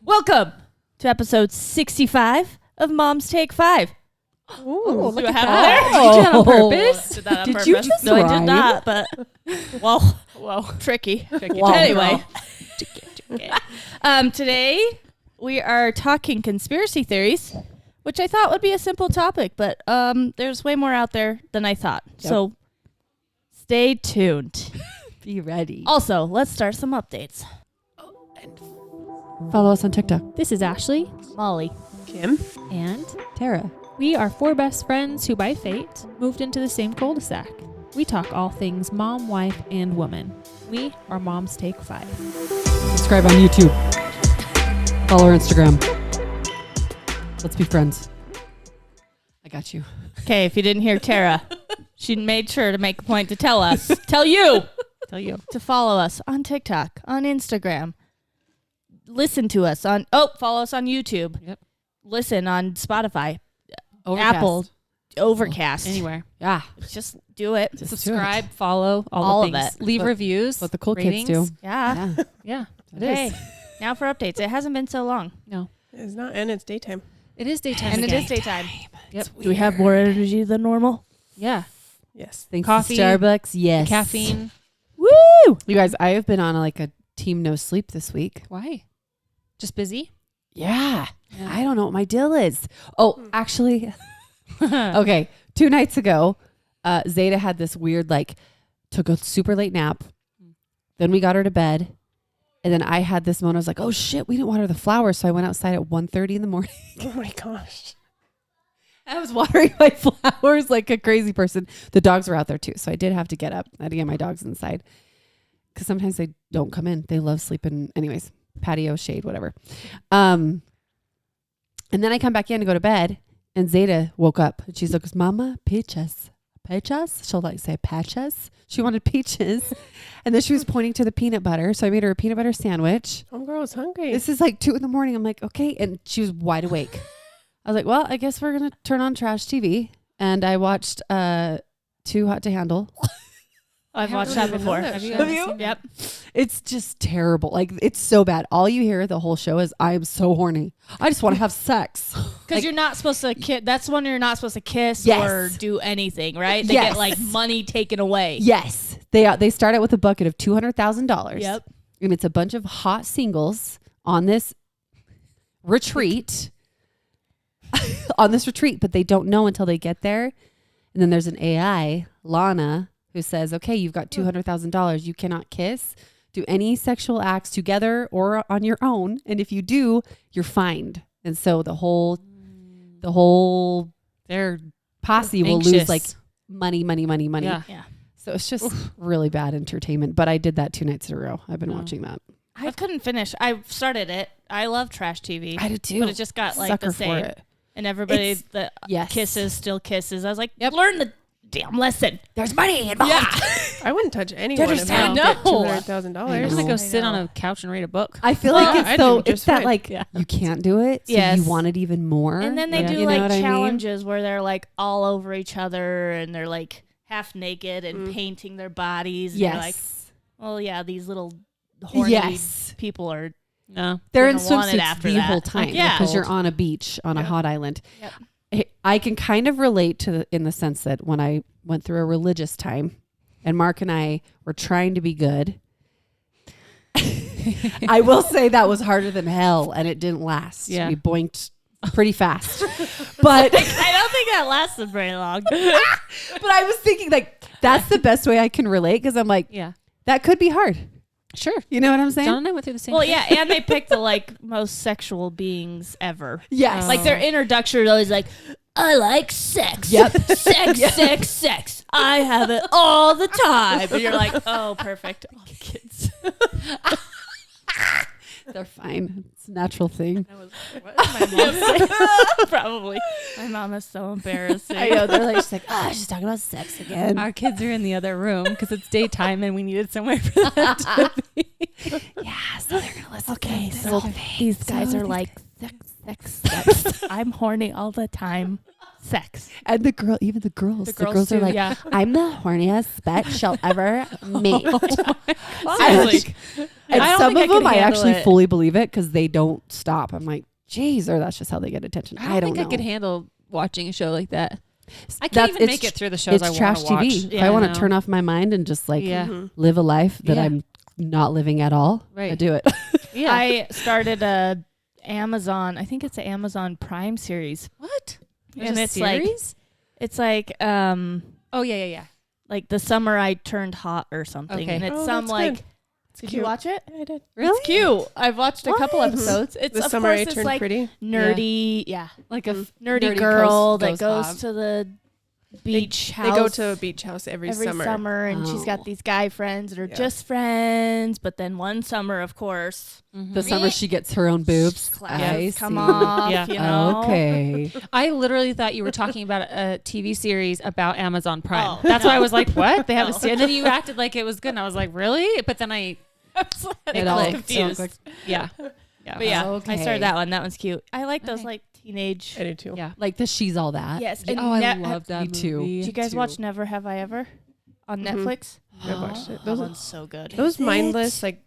Welcome to episode 65 of Mom's Take 5. Ooh, look at that. that. Did you do that on purpose? Did that on Did purpose? you just No, I rhyme? did not, but whoa, tricky. Wow, Anyway, girl. today we are talking conspiracy theories, which I thought would be a simple topic, but there's way more out there than I thought. Yep. So stay tuned. Be ready. Also, let's start some updates. Follow us on TikTok. This is Ashley Molly. Kim? and Tara. we are four best friends who by fate moved into the same cul-de-sac. We talk all things mom, wife, and woman. We are Mom's Take 5. Subscribe on YouTube. Follow our Instagram. Let's be friends. I got you. Okay, if you didn't hear Tara, she made sure to make a point to tell us, tell you to follow us on TikTok, on Instagram. Listen to us on, follow us on YouTube. Yep. Listen on Spotify, Overcast. Apple, Overcast. Anywhere. Yeah. Just do it. Just Subscribe, follow, All all of the things. it. Leave What- reviews. What the cool ratings. kids do. Yeah. Yeah. Yeah, It Okay. is. Now for updates. It hasn't been so long. no. It's not, and it's daytime. It is daytime And it again. is daytime. Yep. Do we have more energy than normal? Yeah. Yes. Thanks Coffee, to Starbucks. Yes. Caffeine. Woo! You guys, I have been on like a team no sleep this week. Why? Just busy? Yeah. Yeah. I don't know what my deal is. Oh, actually, okay. 2 nights ago, Zeta had this weird, took a super late nap. Then we got her to bed. And then I had this moment. I was like, oh shit, we didn't water the flowers. So I went outside at 1:30 in the morning. Oh my gosh. I was watering my flowers like a crazy person. The dogs were out there too. So I did have to get up. I had to get my dogs inside. Because sometimes they don't come in. They love sleeping. Anyways, patio, shade, whatever. And then I come back in to go to bed. And Zeta woke up. And she's like, Mama, peaches. Peaches? She'll say patches. She wanted peaches. And then she was pointing to the peanut butter. So I made her a peanut butter sandwich. Oh, girl, it's hungry. This is like 2 a.m. I'm like, okay. And she was wide awake. I was like, well, I guess we're going to turn on trash TV. And I watched Too Hot to Handle. I've watched that before. Have you? Have you? seen Yep. It's just terrible. Like, it's so bad. All you hear the whole show is, I am so horny. I just want to have sex. Because you're not supposed to kiss. That's when you're not supposed to kiss Yes. or do anything, right? They Yes. get like money taken away. Yes. They start out with a bucket of $200,000. Yep. And it's a bunch of hot singles on this retreat. But they don't know until they get there. And then there's an AI, Lana, who says, okay, you've got $200,000. You cannot kiss, do any sexual acts together or on your own. And if you do, you're fined. And so the whole their posse will lose Anxious. money. Yeah. Yeah. So it's just really bad entertainment. But I did that 2 nights in a row. I've been watching that. I couldn't finish. I started it. I love trash TV. I do too. But it just got like Sucker the for same. it. And everybody It's- that Yes. kisses still kisses. I was like, learn the damn lesson. There's money involved. Yeah. I wouldn't touch anyone if I understand? didn't get No. $200,000. I'm just going to go I sit on know. a couch and read a book. I feel Well, like I it's so do it's just that fine. like Yeah. you can't do it, so Yes. you want it even more. And then they Yeah. do You know like what I mean? challenges where they're like all over each other and they're like half naked and Mm. painting their bodies. And you're like, Yes. well, yeah, these little horny Yes. people are. No. They're in gonna want it swimsuits after the that. whole time Yeah. because you're on a beach on a Yeah. hot island. Yep. I can kind of relate to in the sense that when I went through a religious time and Mark and I were trying to be good, I will say that was harder than hell and it didn't last. Yeah. We boinked pretty fast. But I don't think that lasted very long. but I was thinking like that's the best way I can relate because I'm like Yeah. that could be hard. Sure. You know what I'm saying? John and I went through the same Well, thing. yeah, and they picked the like most sexual beings ever. Yes. Like their introduction is always like, I like sex. Yep. Sex. I have it all the time. And you're like, oh, perfect. All the kids. They're fine. It's a natural thing. What did my mom say? Probably. My mom is so embarrassing. I know. They're like, she's like, she's talking about sex again. Our kids are in the other room because it's daytime and we needed somewhere for them to be. Yeah, so they're going to listen. Okay, to so these guys are like, sex. I'm horny all the time. Sex. And the girls too, are like, yeah. I'm the horniest bitch she'll ever meet. Seriously. And I don't some think of I could them I handle actually it. fully believe it because they don't stop. I'm like, geez, or that's just how they get attention. I don't think know. I could handle watching a show like that. I can't That's- even make it's- it through the shows It's I want trash to watch. TV. If Yeah, I want know. to turn off my mind and just like Yeah. Mhm. live a life that Yeah. I'm not living at all, I Right. do it. Yeah. I started a Amazon. I think it's an Amazon Prime series, What? and it's like Oh yeah. like the summer I turned hot or something, Okay. and it's Oh, some that's like. good. Did cute. you watch it? I did. Really? It's cute. I've watched a couple What? episodes. It's The of summer course I it's turned like pretty. nerdy, yeah, Like a nerdy nerdy girl goes that goes hob. to the beach They house. go to a beach house every summer. and she's Oh. got these guy friends that are Yeah. just friends. But then one summer, of course, Mhm. the summer she gets her own boobs. classes I come see. off. Yeah. You know, Okay. I literally thought you were talking about a TV series about Amazon Prime. Oh, That's no. why I was like, "What? They have a No. series?" And then you acted like it was good, and I was like, "Really?" But then I It all clicked. confused. Yeah. But yeah, I Okay. started that one. That one's cute. I like those Okay. like teenage. I do too. Yeah. Like the She's All That. Yes. Yeah. and Oh, I Ne- love that me too. movie. Did you guys too. watch Never Have I Ever on Mhm. Netflix? I've watched it. That Those, one's so good. those Is mindless, it? like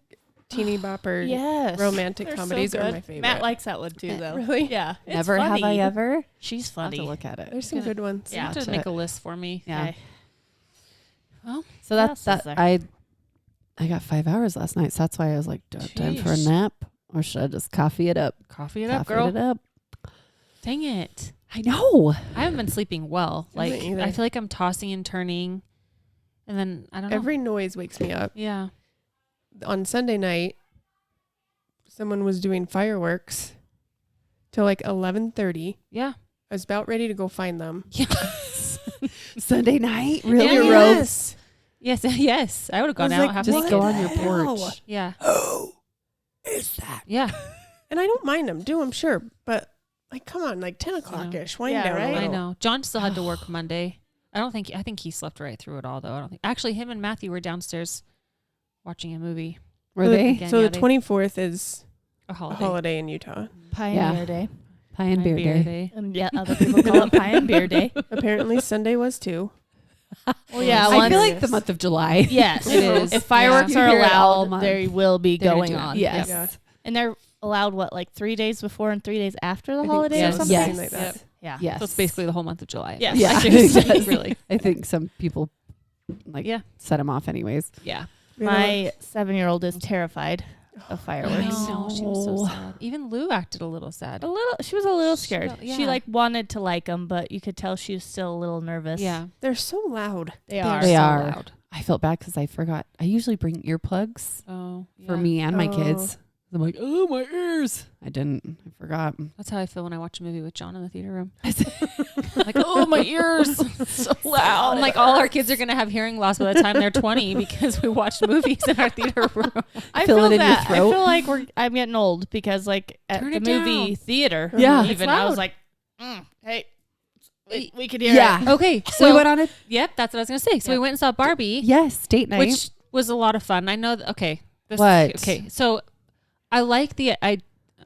teeny bopper Yes. romantic They're so comedies are good. my favorite. Matt likes that one too, though. Really? Yeah. It's Never Have I funny. Ever. She's I'll have funny. to look at it. There's some Yeah. good ones. Yeah. You have to Watch make it. a list for me. Yeah. Okay. Well, So What that's else is that. there? I got 5 hours last night, so that's why I was like, do I have time for a Sheesh. nap, or should I just coffee it up? coffee it up, Coffee girl. it up. Dang it. I know. I haven't been sleeping well. I haven't Like either. I feel like I'm tossing and turning, and then I don't know. Every noise wakes me up. Yeah. On Sunday night, someone was doing fireworks till like 11:30. Yeah. I was about ready to go find them. Yes. Sunday night, really? Yeah, Your yeah. robes. Yes. Yes. I would have gone was out. like, Have Just What go the on your hell? porch. Yeah. Who is that? Yeah. And I don't mind them. Do them, sure. But like, come on, like 10 o'clock ish. Wind Yeah, down right? a I little. know. John still had to work Monday. I think he slept right through it all though. I don't think actually him and Matthew were downstairs watching a movie. Were So the- they? Again, So yeah, the they- 24th is A a holiday. holiday in Utah. Pioneer Yeah. Day. Pie and Beer Day. Day. And yeah, other people call it Pie and Beer Day. Apparently Sunday was too. Well, yeah, I once, feel like the month of July. yes, It is. If fireworks Yeah. are You hear it all allowed, month. they will be They're going doing- on. Yes. Yeah. And they're allowed what, like 3 days before and 3 days after the I think holiday so. or Yes. something? Yes. Something like that. Yep. Yeah. Yes. So it's basically the whole month of July. Yeah. Yeah. Actually, really. I think some people like Yeah. set them off anyways. Yeah. My 7-year-old is terrified of I fireworks. know. She was so No. sad. Even Lou acted a little sad. She was a little She scared. felt- She yeah. like wanted to like them, but you could tell she was still a little nervous. Yeah. They're so loud. they They're are. They so are. loud. I felt bad because I forgot. I usually bring earplugs Oh. for yeah. me and my Oh. kids. I'm like, oh, my ears. I didn't. I forgot. That's how I feel when I watch a movie with John in the theater room. I said, Like, oh, my ears. so loud. I'm like, all our kids are going to have hearing loss by the time they're 20 because we watched movies in our theater room. I Feel feel it in your that. I throat. feel like I'm getting old because like at Turn the it movie down. theater, Yeah. It's even I was loud. like, hey, we could hear yeah. it. Okay. So So, we went on it. yep, that's what I was going to say. So we Yep. went and saw Barbie, Yes, date night. which was a lot of fun. I know. Okay. What? Okay. So I like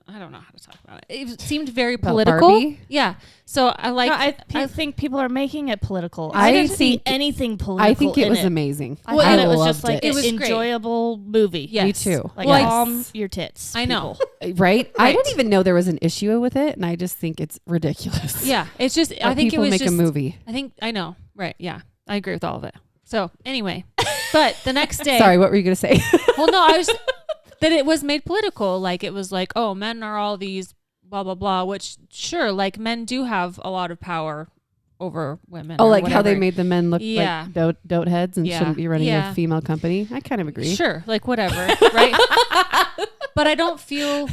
I don't know how to talk about it. It seemed very About political. Barbie? Yeah. So I like. I think people are making it political. I I didn't see think- anything political. I think it in was it. amazing. I Well, thought and it was loved just like it. an It was great. enjoyable movie. Yes. Me too. Like Well, I- calm your tits. I know. Right? I Right. didn't even know there was an issue with it, and I just think it's ridiculous. Yeah. It's just. that I think it people was make just. a movie. I think I know. Right. Yeah. I agree with all of it. So anyway, but the next day. Sorry, what were you going to say? Well, no, I was that it was made political. Like it was like, oh, men are all these blah blah blah. Which sure, like men do have a lot of power over women. Oh, or like how they whatever. made the men look Yeah. like dote heads and Yeah. shouldn't be running Yeah. a female company. I kind of agree. Sure, like whatever, right? But I don't feel.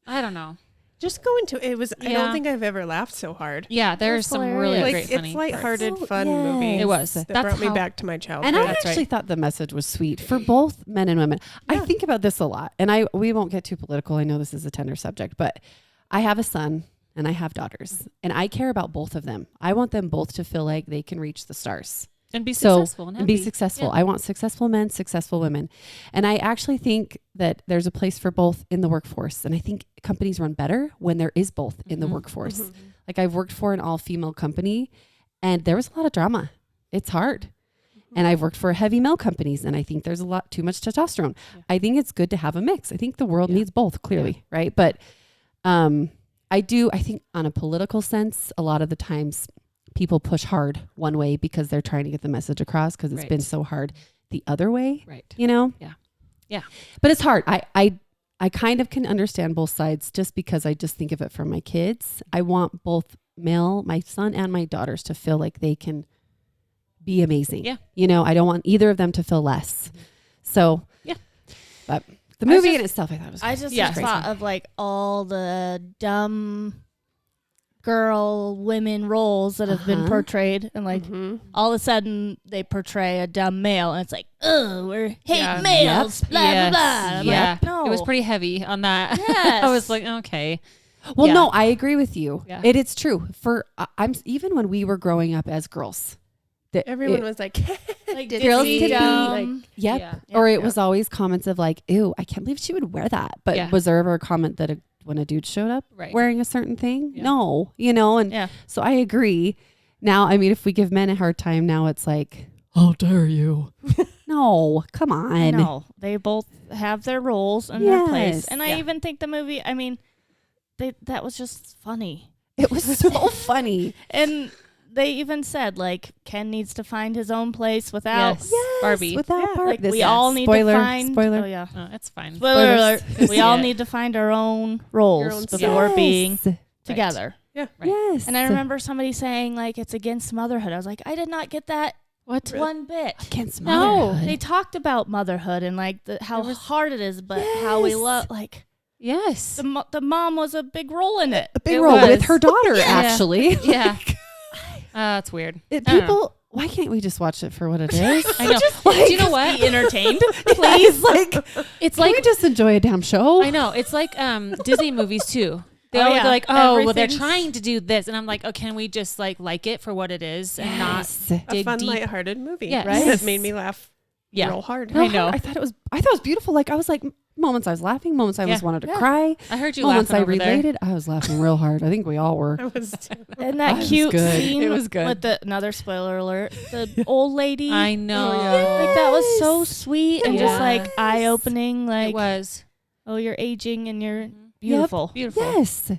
I don't know. Just go into it. Was I Yeah. don't think I've ever laughed so hard. Yeah, there's was some hilarious. really Like great it's funny lighthearted, parts. fun Oh, movie. yes. It was. that That's brought me how- back to my childhood. And I That's actually right. thought the message was sweet for both men and women. I Yeah. think about this a lot, and we won't get too political. I know this is a tender subject, but I have a son and I have daughters, and I care about both of them. I want them both to feel like they can reach the stars. and be So- successful and be happy. successful. Yeah. I want successful men, successful women. And I actually think that there's a place for both in the workforce. And I think companies run better when there is both in the Mhm. workforce. Mhm. Like I've worked for an all-female company and there was a lot of drama. It's hard. And I've worked for heavy male companies, and I think there's a lot too much testosterone. Yeah. I think it's good to have a mix. I think the world Yeah. needs both, clearly, right? But I think on a political sense, a lot of the times people push hard one way because they're trying to get the message across, because it's Right. been so hard the other way, Right. you know? Yeah. Yeah. But it's hard. I kind of can understand both sides, just because I just think of it from my kids. I want both my son and my daughters, to feel like they can be amazing. Yeah. You know, I don't want either of them to feel less. So, Yeah. But the movie in itself, I thought was I just Yeah. thought of like all the dumb girl women roles that have been Uh-huh. portrayed, and like Mhm. all of a sudden they portray a dumb male, and it's like, oh, we're hate Yeah. males, blah Yes. blah blah. I'm Yeah. like, no, It was pretty heavy on that. Yes. I was like, okay. Well, Yeah. no, I agree with you. Yeah. It's true. I'm even when we were growing up as girls, Everyone was like, like Did Girls Disney could be, dumb. yep. Yeah. Or it Yeah. was always comments of like, ew, I can't believe she would wear that. But Yeah. was there ever a comment that when a dude showed up Right. wearing a certain thing? Yeah. No, you know, and Yeah. so I agree. Now, I mean, if we give men a hard time now, it's like, how dare you? No, come on. No, they both have their roles and their place, Yes. and I Yeah. even think the movie. I mean, that was just funny, It was so funny. and they even said like Ken needs to find his own place without. Yes. Yes, Barbie. Without Yeah, Barbie. Like This- we all need spoiler, to find. Spoiler. Oh yeah. Oh, it's fine. Spoiler Spoilers. alert. We all Yeah. need to find our own roles Your own before Yes. being together. Right. Yes. And I remember somebody saying like it's against motherhood. I was like, I did not get that What? one bit. Against No. motherhood. They talked about motherhood and like how hard it is, but how we Yes. love like Yes. the mom was a big role in it. a big It role was. with her daughter, Yeah. actually. Yeah. That's weird. It, I don't know. people, why can't we just watch it for what it is? I know. like, Do you know what? Be entertained. Please, like, It's can we like just enjoy a damn show? I know. It's like Disney movies too. They Oh, always yeah. they're like, oh, well, they're Everything's- trying to do this, and I'm like, oh, can we just like it for what it is and not Yes. a dig fun, deep? lighthearted movie. Yes. Right? Yes. That made me laugh Yeah, real hard. I know. I thought it was beautiful. Like I was like moments I was laughing, moments I was Yeah. wanted to Yeah. cry, I heard you moments I laughing over related. I was laughing real hard. I think we all were. I was And That that was cute good. scene It was good. with another spoiler alert, the old lady. there. I know. Like that was so sweet and just like Yes. eye opening. It Like, was oh, you're aging and you're Mhm. beautiful. beautiful. Yes,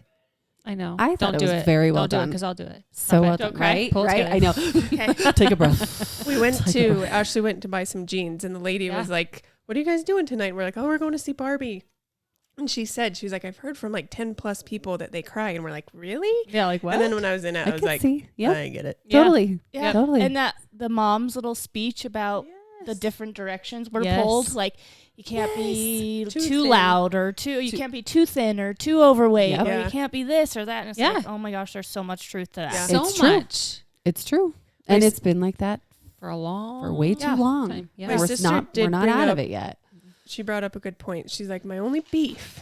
I know. I thought Don't it do was it. very well Don't do it done. because I'll do it. so Stop well it. done. Don't cry. Right, Pull it right. together. I know. Okay. Take a breath. We went Take a to breath. Ashley went to buy some jeans, and the lady Yeah. was like, "What are you guys doing tonight?" We're like, "Oh, we're going to see Barbie." And she was like, "I've heard from like 10 plus people that they cry," and we're like, "Really?" Yeah, like what? And then when I was in it, I I was can like, see. Yeah, "I get it." Yeah. totally. Yeah. Totally. And that the mom's little speech about the different directions we're Yes. pulled. Like you can't be Too too thin. loud or you can't be too thin or too overweight Yep. or Yeah. you can't be this or that. And it's Yeah. like, oh my gosh, there's so much truth to that. Yeah. so It's true. much It's true, and My it's been like that for a long for way too Yeah. long. time. Yeah. My We're sister not. did We're not bring out up- of it yet. She brought up a good point. She's like, "My only beef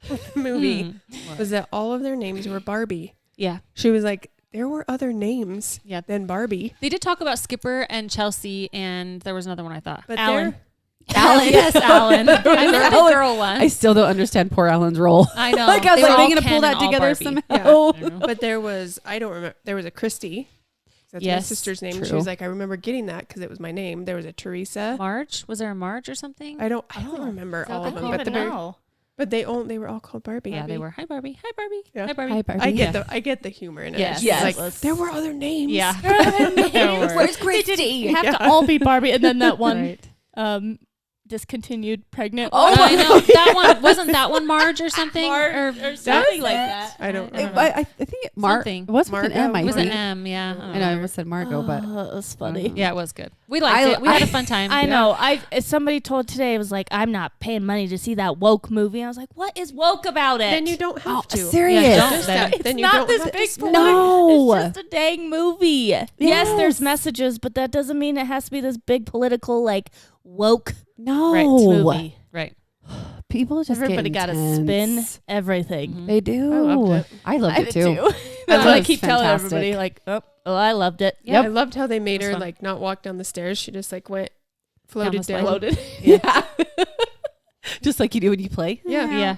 with the movie Mm. was that all of their names were Barbie." Yeah. She was like, "There were other names Yeah. than Barbie, They did talk about Skipper and Chelsea, and there was another one I thought. but Alan. they're Alan. Yes, Alan. I meant the Alan. girl one. I still don't understand poor Alan's role. I know. Like I was They were like, all they gonna Ken pull that and all together Barbie. somehow. I don't know. But there was, I don't remember, there was a Christy. That's my Yes, sister's name. She true. was like, I remember getting that because it was my name. There was a Teresa. Marge? Was there a Marge or something? I don't Oh, remember is that all what of they them, call but it? they were all called Barbie. Yeah, they were. Hi, Barbie. Hi, Barbie. Yeah. Hi, Barbie. Hi, Barbie. I get Yeah. I get the humor in it. Yes. She's Yes. like, there were other names. Yeah. Where's Christy? You have to all be Barbie, and then that one Right. discontinued pregnant. Oh I my know. That one wasn't that one Marge or something? or something like that. I don't I don't remember. I think Mark Something. was with an M. Margot. I It was think. an M, yeah. I know I almost said Margot, but Oh, it was funny. Yeah, it was good. We liked it. We had a fun time. I know. Somebody told today, it was like, I'm not paying money to see that woke movie. I was like, what is woke about it? Then you don't have oh, to. serious. Yeah, don't Just then. that. Then It's you not don't this have to big spoil it. No. It's just a dang movie. Yes, Yes. there's messages, but that doesn't mean it has to be this big political, like, woke No, movie. Right. people just Everybody got got to spin everything. Mhm. They do. I loved it. I loved I it did too. too. That's That what I was keep telling fantastic. everybody. Like, oh, I loved it. Yeah. I loved how they made It was her fun. like not walk down the stairs. She just like went, the floated slide. down. Floated. Yeah, just like you do when you play. Yeah. Yeah.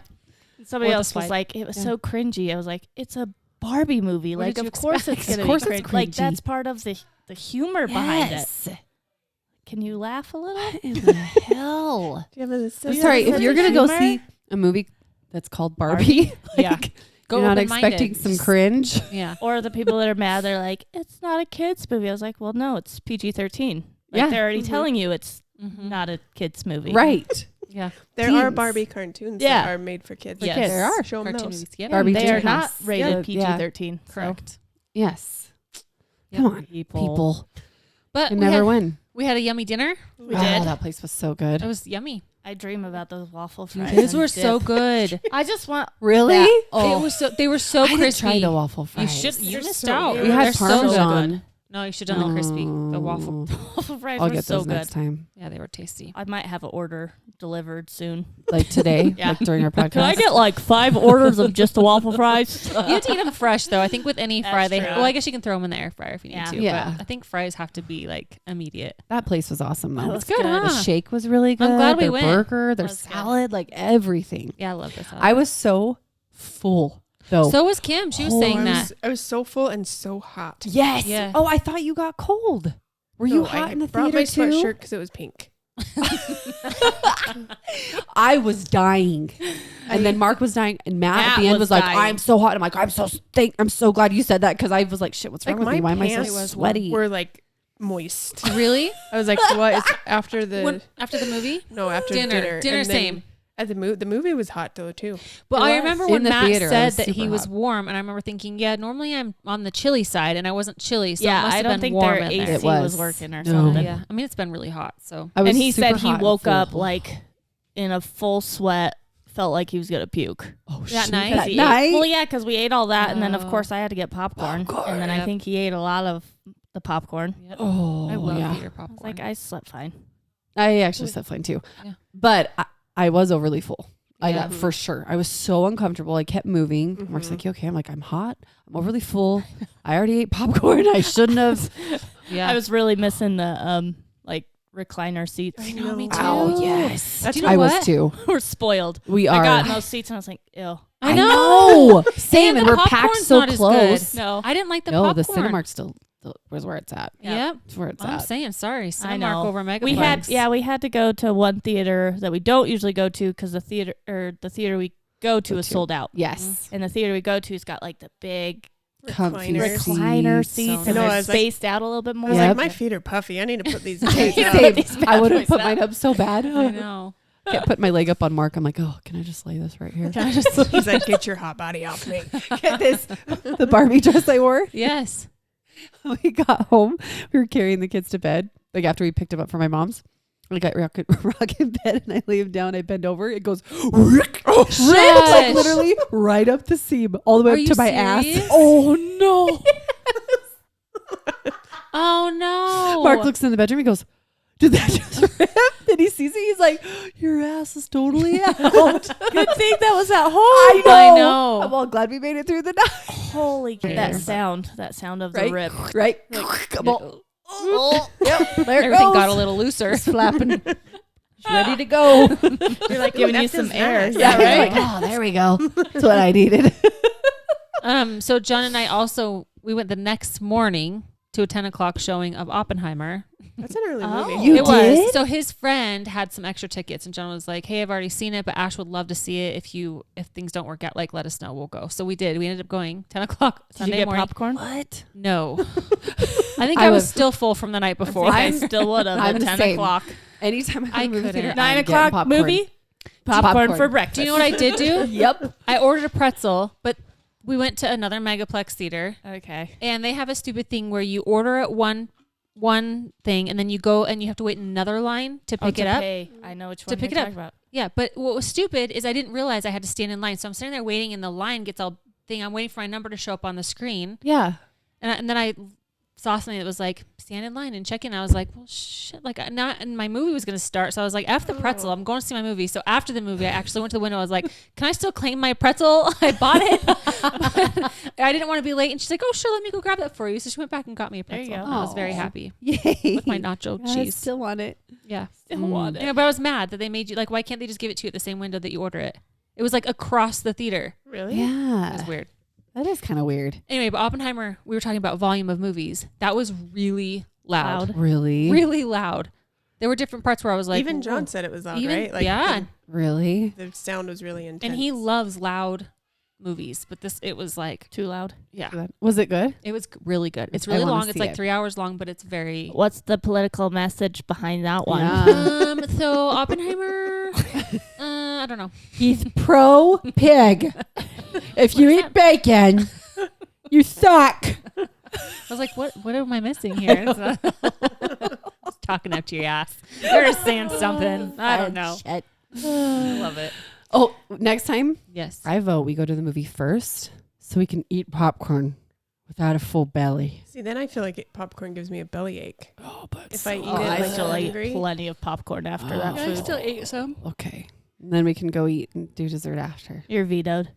Somebody Or the else was slide. like, it was Yeah. so cringy. I was like, it's a Barbie movie. What Like, did you of course expect? it's gonna Of course be it's cringe. Like, cringy. that's part of the humor behind it. Yes. can you laugh a little? In the hell? Do you have a I'm sense sorry, sense if you're of going to go humor? see a movie that's called Barbie, Yeah. Go you're not open-minded. expecting some Just- cringe. Yeah. Or the people that are mad, they're like, it's not a kid's movie. I was like, well, no, it's PG-13. Like, Yeah. they're already Mhm. telling you it's Mhm. not a kid's movie. Right. Yeah. There are Teens. Barbie cartoons Yeah. that are made for kids. Yes. There are. Show 'em Cartoon those. movies. Yep. Barbie They are Dreamhouse. not rated Yeah. PG-13. So Correct. Yes. Yep. Come on, people. people. But And we never had, win. we had a yummy dinner. We Oh, did. that place was so It good. was yummy. I dream about those waffle fries. Those and were so dip. good. I just want Really? that. Oh, It was so. They were so I didn't crispy. try the waffle You fries. should. You They're missed so out. good. We had They're so Parmesan. good. No, you should have done the crispy. The waffle. waffle fries I'll were get so those good. next time. Yeah, they were tasty. I might have an order delivered soon. Like today, Yeah. like during our podcast. Can I get like 5 orders of just the waffle fries? You have to eat them fresh, though. I think with any That's fry, they. true. Well, I guess you can throw them in the air fryer if you need Yeah. to. Yeah. But I think fries have to be like immediate. That place was awesome though. That's good, huh? The shake was really good. I'm glad we their went. burger, their Was good. salad, like everything. Yeah, I love this. I was so full though. So was Kim. She was Oh, saying I that. was, I was so full and so hot. yes. Yeah. Oh, I thought you got cold. Were you No, hot I in the brought theater my too? sweatshirt because it was pink. I was dying. And then Mark was dying, and Matt at Matt the end was was like, dying. "I'm so hot." I'm like, "I'm so glad you said that," because I was like, "Shit, what's wrong Like with my me? Why am I so pants sweaty?" were like moist. Really? I was like, what? It's after the When, after the movie? no after Dinner. dinner. Dinner, And then same. At the movie was hot though too. But It I was. remember In when the Matt theater, it said was that he super was hot. warm, and I remember thinking, yeah, normally I'm on the chilly side, and I wasn't chilly, so it yeah, must I have don't been think warm their in AC there. It was. was working or No. something. Yeah, I mean it's been really hot, so I was And he said super he hot and woke full. up like in a full sweat, felt like he was gonna puke. Oh, That shit. night? Because That he night? ate, well, yeah, because we ate all that, and then of Oh. course I had to get popcorn, and then I Yep. think he ate a lot of the popcorn. Yep. Oh, I love yeah. theater I was popcorn. like, I slept fine. I actually slept fine too. Yeah. But I was overly full. I Yeah. got for sure. I was so uncomfortable. I kept moving. Mark's Mhm. like, "You okay?" I'm like, "I'm hot. I'm overly full. I already ate popcorn. I shouldn't have." yeah. I was really missing the like recliner seats. I know, me know. too. Oh yes, That's Do you know I what? was too. We're spoiled. We I are. got in those seats and I was like, ew. I know. Same, and the we're packed popcorn's so not as close. good. No. I didn't like the No, popcorn. the Cinemark still was where it's at. Yep. It's where it's I'm at. saying sorry. I Cinemark know. over Megaplex. We had to go to one theater that we don't usually go to because the theater we go to Go is to. sold out. Yes. And the theater we go to's got like the big Comfy Recliners. recliner seats. seats, So and nice. I know, I they're was like- spaced out a little bit I more. was Yep. like, my feet are puffy. I need to put these. Same. These bad I would have boys put up. mine up so bad. I know. Can't put my leg up on Mark. I'm like, "Oh, can I just lay this right here?" He's like, get your hot body off me. Get this, the Barbie dress I wore. Yes. We got home. We were carrying the kids to bed. Like after we picked them up from my mom's. I got rock in bed and I lay him down. I bend over. It goes, like Shush. literally right up the seam, all the way Are up you to my serious? ass. Oh no! Oh no. Mark looks in the bedroom. He goes, "Did that just rip?" And he sees it. He's like, "Your ass is totally out." Good thing that was at home. I know. I know. I'm all glad we made it through the night. Holy Yeah. that sound of the Right? rip. Right? Come on. Yep, there it Everything goes. got a little looser. It's flapping. She's ready to go. You're like giving you That's some his air. ass. Yeah, right. right. Oh, there we go. That's what I needed. So John and I also we went the next morning to a 10 o'clock showing of Oppenheimer. That's an early Oh. movie. You It did? was. So his friend had some extra tickets and John was like, "Hey, I've already seen it, but Ash would love to see it. If things don't work out, like let us know. We'll go." So we did. We ended up going 10 o'clock Did you Sunday get morning. popcorn? What? No. I think I I was would- still full from the night before. I still would have I'm at the 10 same. o'clock. Anytime I go I to the movie couldn't. theater, 9 I'm getting o'clock popcorn. movie? Popcorn for Popcorn. breakfast. Do you know what I did do? Yep. I ordered a pretzel, but we went to another Megaplex theater Okay. and they have a stupid thing where you order at one thing and then you go and you have to wait in another line to pick it up. Pay. I know which To one pick you're it up. talking about. Yeah, but what was stupid is I didn't realize I had to stand in line. So I'm sitting there waiting and the line gets all thing. I'm waiting for my number to show up on the screen. Yeah. And then I saw something that was like, stand in line and check in. I was like, well, shit. Like, and my movie was going to start. So I was like, F the pretzel. I'm going to see my movie. So after the movie, I actually went to the window. I was like, can I still claim my pretzel? I bought it. I didn't want to be late. And she's like, oh, sure. Let me go grab that for you. So she went back and got me a There you pretzel. go. I was very Aw. happy Yay. with my nacho I cheese. still want it. Yeah. Still Mm. want it. Yeah, but I was mad that they made you, like, why can't they just give it to you at the same window that you order it? It was like across the theater. Really? It Yeah. was weird. That is kind of weird. Anyway, but Oppenheimer, we were talking about volume of movies. That was really loud. Really? Really loud. There were different parts where I was like, Even John "Whoa." said it was loud, Even- right? yeah. Really? The sound was really intense. And he loves loud movies, but it was like, Too loud. yeah, Was it good? it was really good. It's I really wanna long. It's see like it. 3 hours long, but it's very. What's the political message behind that one? Yeah. So Oppenheimer, I don't know. He's pro pig. If you eat bacon, you suck. I was like, what am I missing here? It's not- Just talking up to your ass. You're just saying something. I don't know. Shit. I love it. Oh, next time Yes. I vote we go to the movie first so we can eat popcorn without a full belly. See, then I feel like popcorn gives me a bellyache. Oh, but If I eat Oh, it, I like, still hungry. eat plenty of popcorn after Oh. that Yeah, I food. still ate some. okay. And then we can go eat and do dessert after. You're vetoed.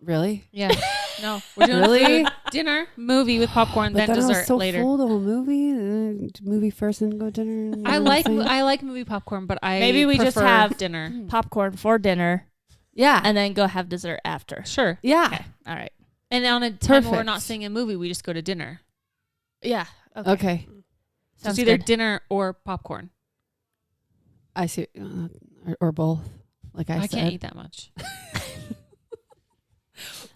Really? Yeah. No. We're doing Really? food, dinner, movie with popcorn, then I was dessert so later. full the whole movie first and go dinner. I like movie popcorn, but I Maybe we just prefer have- dinner. Popcorn for dinner yeah. and then go have dessert after. Sure. Yeah. Okay. All right. And on a time when we're Perfect. not seeing a movie, we just go to dinner. Yeah. Okay. Okay. So Sounds it's either good. dinner or popcorn. I see. Or both. Like I I said. can't eat that much.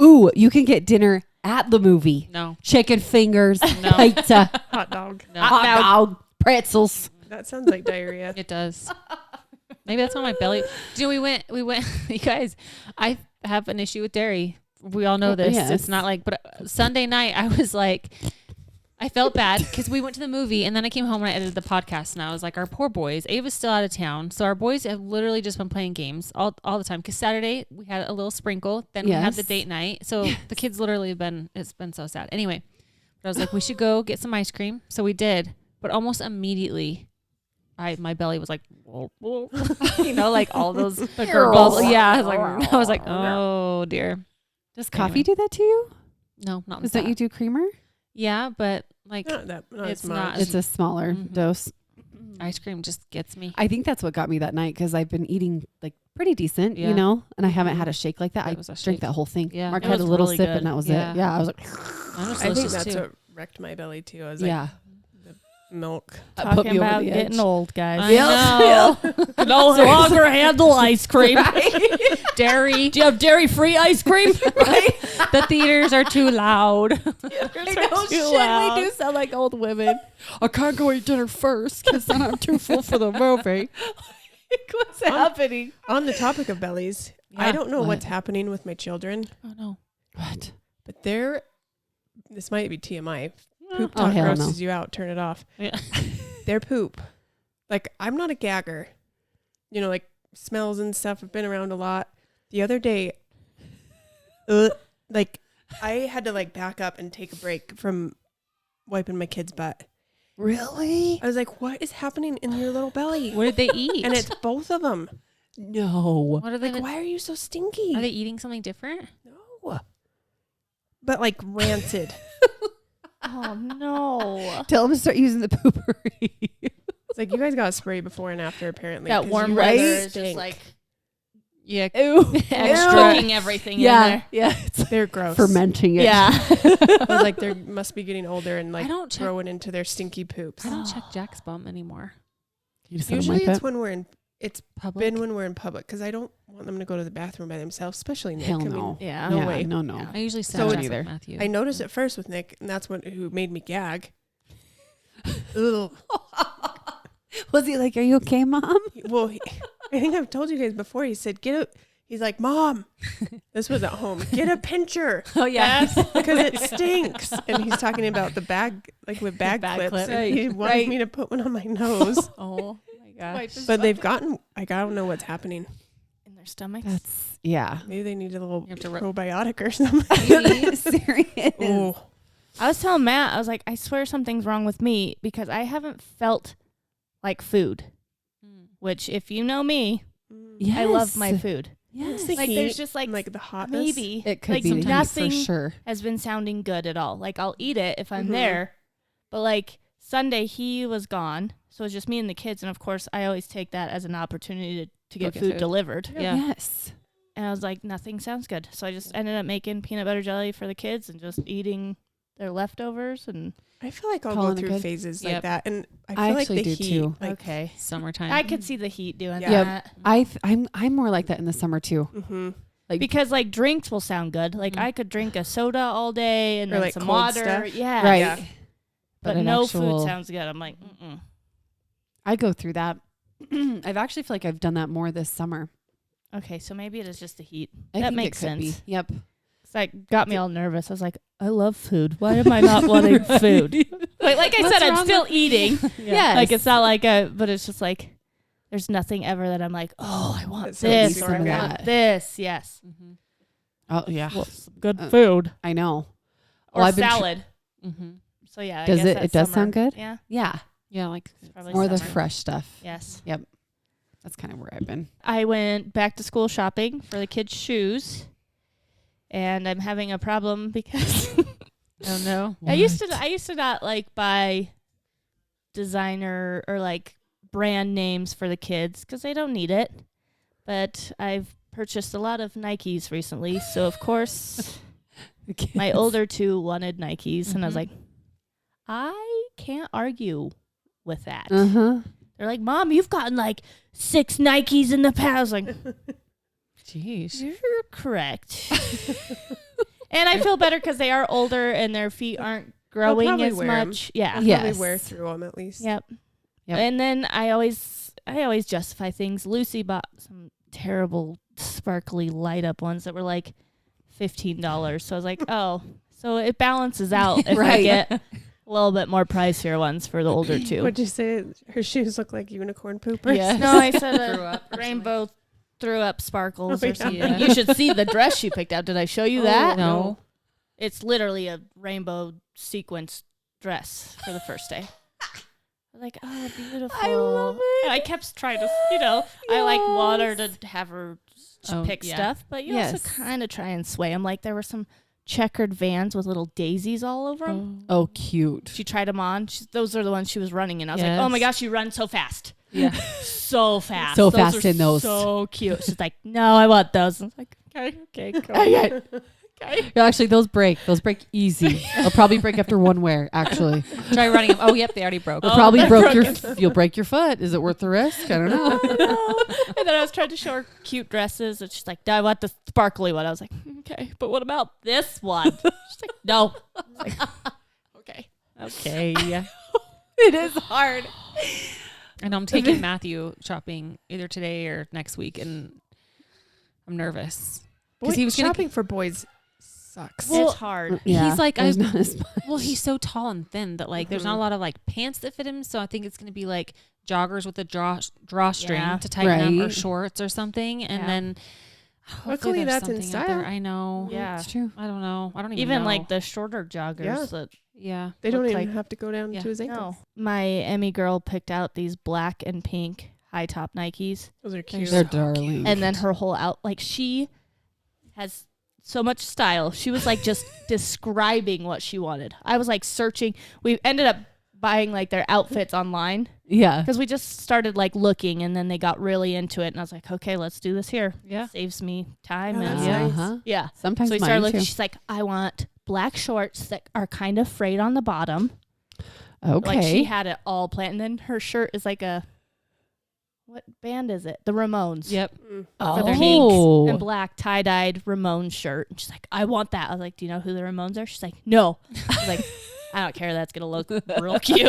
Ooh, you can get dinner at the movie. No. Chicken fingers, No. pizza, Hot dog. No. hot dog, pretzels. That sounds like diarrhea. It does. Maybe that's on my belly. Do you know, we went, you guys, I have an issue with dairy. We all know this. Yes. It's not like, but Sunday night, I was like, I felt bad because we went to the movie and then I came home and I edited the podcast and I was like, our poor boys, Ava's still out of town. So our boys have literally just been playing games all the time. Cause Saturday we had a little sprinkle. Then we had the Yes. date night. So the kids literally have been, it's been so sad. Anyway, but I was like, we should go get some ice cream. So we did, but almost immediately my belly was like, you know, like all those bubbles. Yeah. I was like, oh dear. Does coffee do that to you? No, not Does that. that you do creamer? Yeah, but like Not It's as not- much. It's a smaller Mhm. dose. ice cream just gets me. I think that's what got me that night because I've been eating like pretty decent, Yeah. you know, and I haven't had a shake like that. That I was a drank shake. that whole thing. Yeah. Mark It had a was little really sip good. and that was Yeah. it. Yeah, I was like, Mine was I think delicious that's too. what wrecked my belly too. I was like, yeah. milk. That put Talking me over about the getting edge. old, guys. I know. No longer handle ice cream. Dairy. Do you have dairy-free ice cream? Right? The theaters are too loud. We do sound like old women. I can't go eat dinner first because then I'm too full for the movie. What's happening? On the topic of bellies, I Yeah. don't know What? what's happening with my children, Oh no. What? but this might be TMI. Poop Oh, talk hell no. grosses you out. Turn it off. Yeah. Their poop. Like, I'm not a gagger. You know, like smells and stuff. I've been around a lot. The other day, like I had to like back up and take a break from wiping my kid's butt. Really? I was like, what is happening in your little belly? What did they eat? And it's both of them. No. what are they? Like, why are you so stinky? Are they eating something different? No. But like rancid. Oh, no. Tell them to start using the poopery. It's like you guys got spray before and after apparently. That 'cause warm you weather guys is just stink. like Yeah. Ew. extracting everything in Yeah. there. Yeah. It's They're gross. fermenting it. Yeah. I was like, they must be getting older and like I don't check. growing into their stinky poops. I don't check Jack's bum anymore. You just let 'em Usually wipe it's it? when we're in. It's Public. been when we're in public because I don't want them to go to the bathroom by themselves, especially Nick. Hell I mean, no. Yeah. No way. No, no. I usually So send it's- Jack either. with Matthew. I noticed it first with Nick, and that's who made me gag. Ugh. Was he like, are you okay, Mom? Well, I think I've told you guys before. He said, he's like, Mom, this was at home. Get a pincher Oh yeah. because it stinks. And he's talking about the bag, like with bag Bag clips. clip. And he wanted Right. me to put one on my nose. Oh my gosh. But they've gotten, I don't know what's happening. In their stomachs. That's, yeah. Maybe they need a little You have to probiotic or something. Serious. Oh, I was telling Matt, I was like, I swear something's wrong with me because I haven't felt like food, which if you know me, I love my food. Yes. The Like heat there's just like and, like the hotness. maybe It could like be the heat nothing for sure. has been sounding good at all. Like I'll eat it if I'm Mhm. there, but like Sunday he was gone, so it was just me and the kids, and of course I always take that as an opportunity to get get food food. delivered. Yeah. Yes. And I was like, nothing sounds good, so I just ended up making peanut butter jelly for the kids and just eating their leftovers and I feel like I'll Calling go it through good. phases Yep. like that, and I I feel like actually the do heat. too. Like, okay. Summertime. I could see the heat doing Yeah. that. I'm more like that in the summer too. mm-hmm. Like Because like drinks will sound good. Like Mhm. I could drink a soda all day and Or, then like, some cold water. stuff. Yeah. right. Yeah. But an no actual- food sounds good. I'm like, mm-mm. I go through that. I've actually feel like I've done that more this summer. Okay, so maybe it is just the heat. I That think makes it could be. sense. Yep. It's like got me all nervous. I was like, I love food. Why am I not wanting food? Like I What's said, I'm wrong still eating. Yes. Like it's not like but it's just like there's nothing ever that I'm like, oh, I want That sounds this super or I good. want this. Yes. Mm-hmm. Oh yeah. Well, some good Uh, food I know. or Well, I've been tr- salad. Mm-hmm. So yeah, I Does guess it- that's it does summer. sound good? Yeah, Yeah. Yeah, like probably More the summer. fresh stuff. Yes. That's kind of where I've been. I went back to school shopping for the kids' shoes, and I'm having a problem because oh no. I used to not like buy designer or like brand names for the kids because they don't need it. But I've purchased a lot of Nikes recently, so of course my older two wanted Nikes, and I was Mhm. like, I can't argue with that. Uh-huh. They're like, Mom, you've gotten like 6 Nikes in the past. I was like, Jeez. you're correct. And I feel better because they are older and their feet aren't growing probably as wear 'em. much. Yeah. I'll Yeah. probably Yes. wear through them at least. Yep. Yep. And then I always justify things. Lucy bought some terrible sparkly light up ones that were like $15. So I was like, oh, so it balances out if I Right. get a little bit more pricier ones for the older two. What'd you say? Her shoes look like unicorn poopers. Yeah. No, I said Threw up or rainbow threw up sparkles Oh, or yeah. something. Yeah. You should see the dress she picked out. Did I show you that? No. It's literally a rainbow sequence dress for the first day. I'm like, oh, beautiful. I love it. And I kept trying to, I like want her to have her Oh, pick yeah. stuff, but you Yes. also kind of try and sway them. Like there were some checkered Vans with little daisies all over them. Oh, cute. She tried them on. Those are the ones she was running in. I was like, oh my Yes. gosh, you run so fast. Yeah. So fast. So Those fast are in those. So cute. She's like, no, I want those. I was like, okay, cool. Okay. Okay. Yeah, actually, those break easy. They'll probably break after one wear. Actually, Try running them. Oh, yep, they already broke. you'll Oh, probably they're broke broken. you'll break your foot. Is it worth the risk? I don't know. And then I was trying to show her cute dresses, and she's like, no, I want the sparkly one. I was like, okay, but what about this one? She's like, no. I was like, okay. Okay. It is hard. I know I'm taking Matthew shopping either today or next week, and I'm nervous. Boy, he was gonna- shopping for boys sucks. Well, it's hard. Yeah, He's like, there's not as much. Well, he's so tall and thin that like there's not a lot of like pants that fit him. So I think it's gonna be like joggers with a drawstring Yeah. to tighten them or Right. shorts or something. And Yeah. then hopefully Luckily, there's that's in something out there. style. I know. Yeah. It's true. I don't know. I don't even Even know. like the shorter joggers. Yeah. That, yeah. They don't look even like- have to go down Yeah. to his ankles. no. My Emmy girl picked out these black and pink high top Nikes. Those are cute. They're darling. And then her whole like she has so much style. She was like just describing what she wanted. I was like searching. We ended up buying like their outfits online yeah, because we just started like looking, and then they got really into it, and I was like, okay, let's do this here. Yeah. Saves me time. Oh, And that's yeah. nice. uh-huh. Yeah. Sometimes So we mine started looking. too. She's like, I want black shorts that are kind of frayed on the bottom. Okay. Like she had it all planned. And then her shirt is like a, what band is it? The Ramones. Yep. Mm. For their Oh. And black tie-dyed Ramones shirt. And she's like, I want that. I was like, do you know who the Ramones are? She's like, no. I was like, I don't care. That's going to look real cute.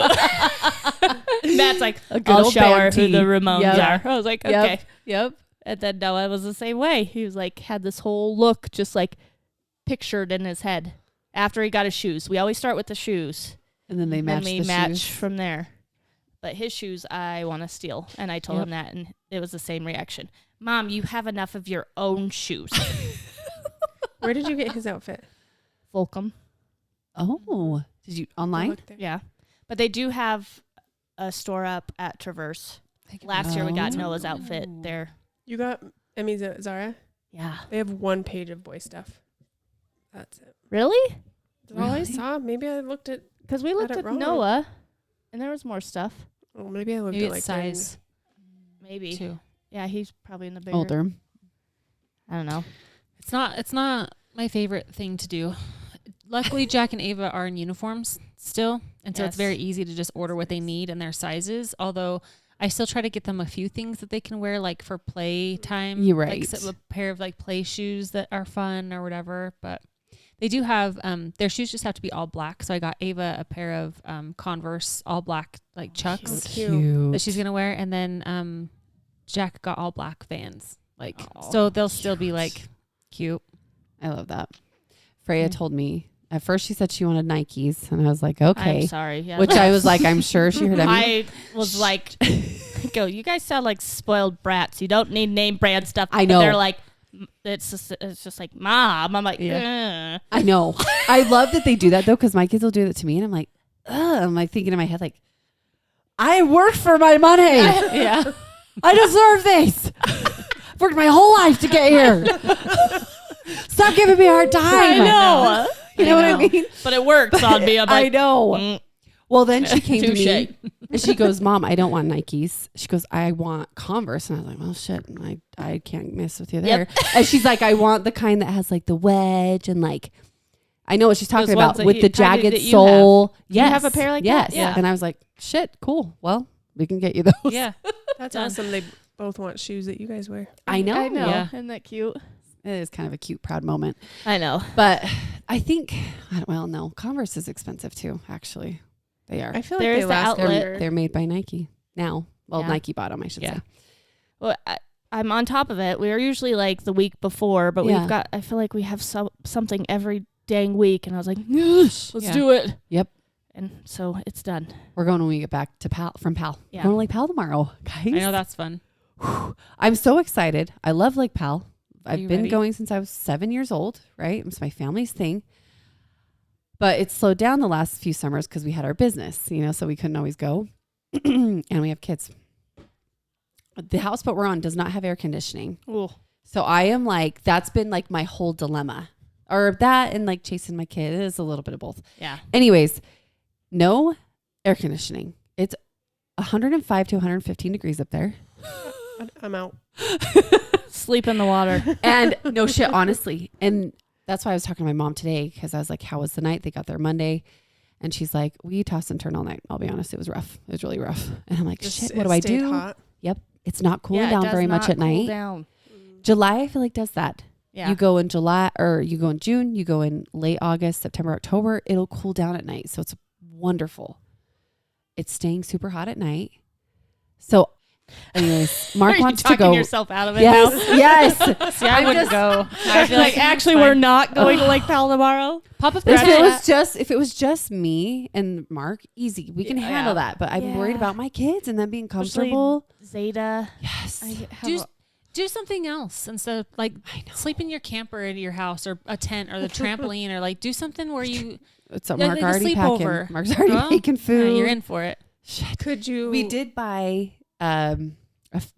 Matt's like, A good I'll old show her band who tee. the Ramones Yep. are. I was like, Yep. okay. Yep. And then Noah was the same way. He was like, had this whole look just like pictured in his head after he got his shoes. We always start with the shoes. And then they match and we the match shoes. from there. But his shoes, I want to steal. And I told Yep. him that, and it was the same reaction. Mom, you have enough of your own shoes. Where did you get his outfit? Volcom. Oh, did you online? Look there. Yeah. But they do have a store up at Traverse. Last year we got Oh. Noah's outfit there. You got Emmy's at Zara? Yeah. They have one page of boy stuff. That's it. Really? That's all I Really? saw. Maybe I looked at. Because we looked it at wrong. Noah, and there was more stuff. Oh, maybe I looked Maybe at it's like during- size Maybe. too. Yeah, he's probably in the bigger. Older. I don't know. It's not my favorite thing to do. luckily Jack and Ava are in uniforms still, and so it's Yes. very easy to just order what they need and their sizes. Although I still try to get them a few things that they can wear, like for play time. You're Like right. a pair of like play shoes that are fun or whatever. But they do have their shoes just have to be all black. So I got Ava a pair of Converse all black like Chucks Cute. that she's gonna wear, and then Jack got all black Vans. Like so they'll still be like cute. I love that. Freya told me at first she said she wanted Nikes, and I was like, okay. I'm sorry. Yeah. Which I was like, I'm sure she heard. I was like, go, you guys sound like spoiled brats. You don't need name brand stuff. I And know. they're like, it's just like, Mom. I'm like, I know. I love that they do that though, because my kids will do that to me, and I'm like, ugh. I'm like thinking in my head, like, I worked for my money. yeah. I deserve this. I've worked my whole life to get here. Stop giving me a hard time. I know. You know what I mean? But it works on me. I'm I like, know. mm, Well, then she came to me touche. and she goes, Mom, I don't want Nikes. She goes, I want Converse. And I was like, well, shit, I can't mess with you there. And she's like, I want the kind that has like the wedge and like, I know what she's talking Those ones about that with you- the kind jagged that you sole. have. Do you have a pair like that? yes. Yeah. And I was like, shit, cool. Well, we can get you those. Yeah. That's Done. awesome. They both want shoes that you guys wear. I know. I know. Yeah. Isn't that cute? It is kind of a cute, proud moment. I know. But I think, well, no, Converse is expensive too, actually. They are. I feel There like is they the last outlet. longer. They're made by Nike now. Well, Yeah. Nike bought them, I should Yeah. say. Well, I'm on top of it. We are usually like the week before, but Yeah. we've got, I feel like we have something every dang week. And I was like, let's Yeah. do it. Yep. And so it's done. We're going when we get back to from Pal. Yeah. Going to Lake Pal tomorrow, guys. I know that's fun. I'm so excited. I love Lake Pal. Are I've you been ready? going since I was 7 years old, right? It's my family's thing. But it's slowed down the last few summers because we had our business, so we couldn't always go. And we have kids. The houseboat we're on does not have air conditioning. Ooh. So I am like, that's been like my whole dilemma. Or that and like chasing my kid. It is a little bit of both. Yeah. Anyways, no air conditioning. It's 105 to 115 degrees up there. I'm out. Sleep in the water. And no shit, honestly. And that's why I was talking to my mom today, because I was like, how was the night? They got there Monday. And she's like, we tossed and turned all night. I'll be honest. It was rough. It was really rough. And I'm like, shit, what do I stayed do? Hot. Yep. It's not cooling Yeah, it down does very much not at cool night. down. July, I feel like does that. Yeah. You go in July, or you go in June, you go in late August, September, October, it'll cool down at night. So it's wonderful. It's staying super hot at night. So anyways, Mark Are you wants to talking go. yourself out of it now? Yes, yes. See, I wouldn't go. I feel Like, actually, we're not going to Lake Pal tomorrow. pop up If the it was just me and Mark, easy. We can Yeah. handle that. But I'm worried Yeah. about my kids and them being Especially comfortable. Zeta. Yes. do something else instead of like I know. sleep in your camper in your house or a tent or the trampoline or like do something where you It's a Yeah, Mark like a already packing. sleepover. Mark's already Well, making food. you're in for it. Shit. Could you? We did buy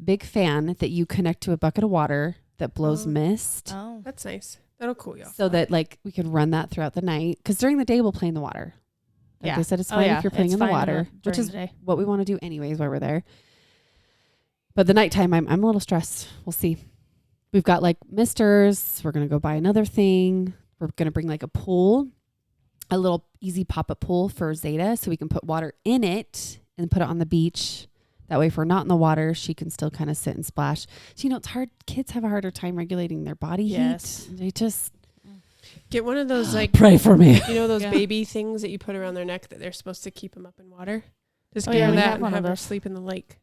big fan that you connect to a bucket of water that blows Oh. mist, Oh. That's nice. That'll cool you off. so that like we could run that throughout the night. Because during the day we'll play in the water. Like Yeah. they said, it's Oh, fine yeah. if you're playing It's in the fine water, which during is the day. what we want to do anyways while we're there. But the nighttime, I'm a little stressed. We'll see. We've got like misters. We're gonna go buy another thing. We're gonna bring like a pool, a little easy pop-up pool for Zeta, so we can put water in it and put it on the beach. That way, if we're not in the water, she can still kind of sit and splash. So, it's hard. Kids have a harder time regulating their body Yes. heat. They just Get one of those like pray for me. those Yeah. baby things that you put around their neck that they're supposed to keep them up in water. Just Oh, get yeah, her we that have and one of have her those. sleep in the lake.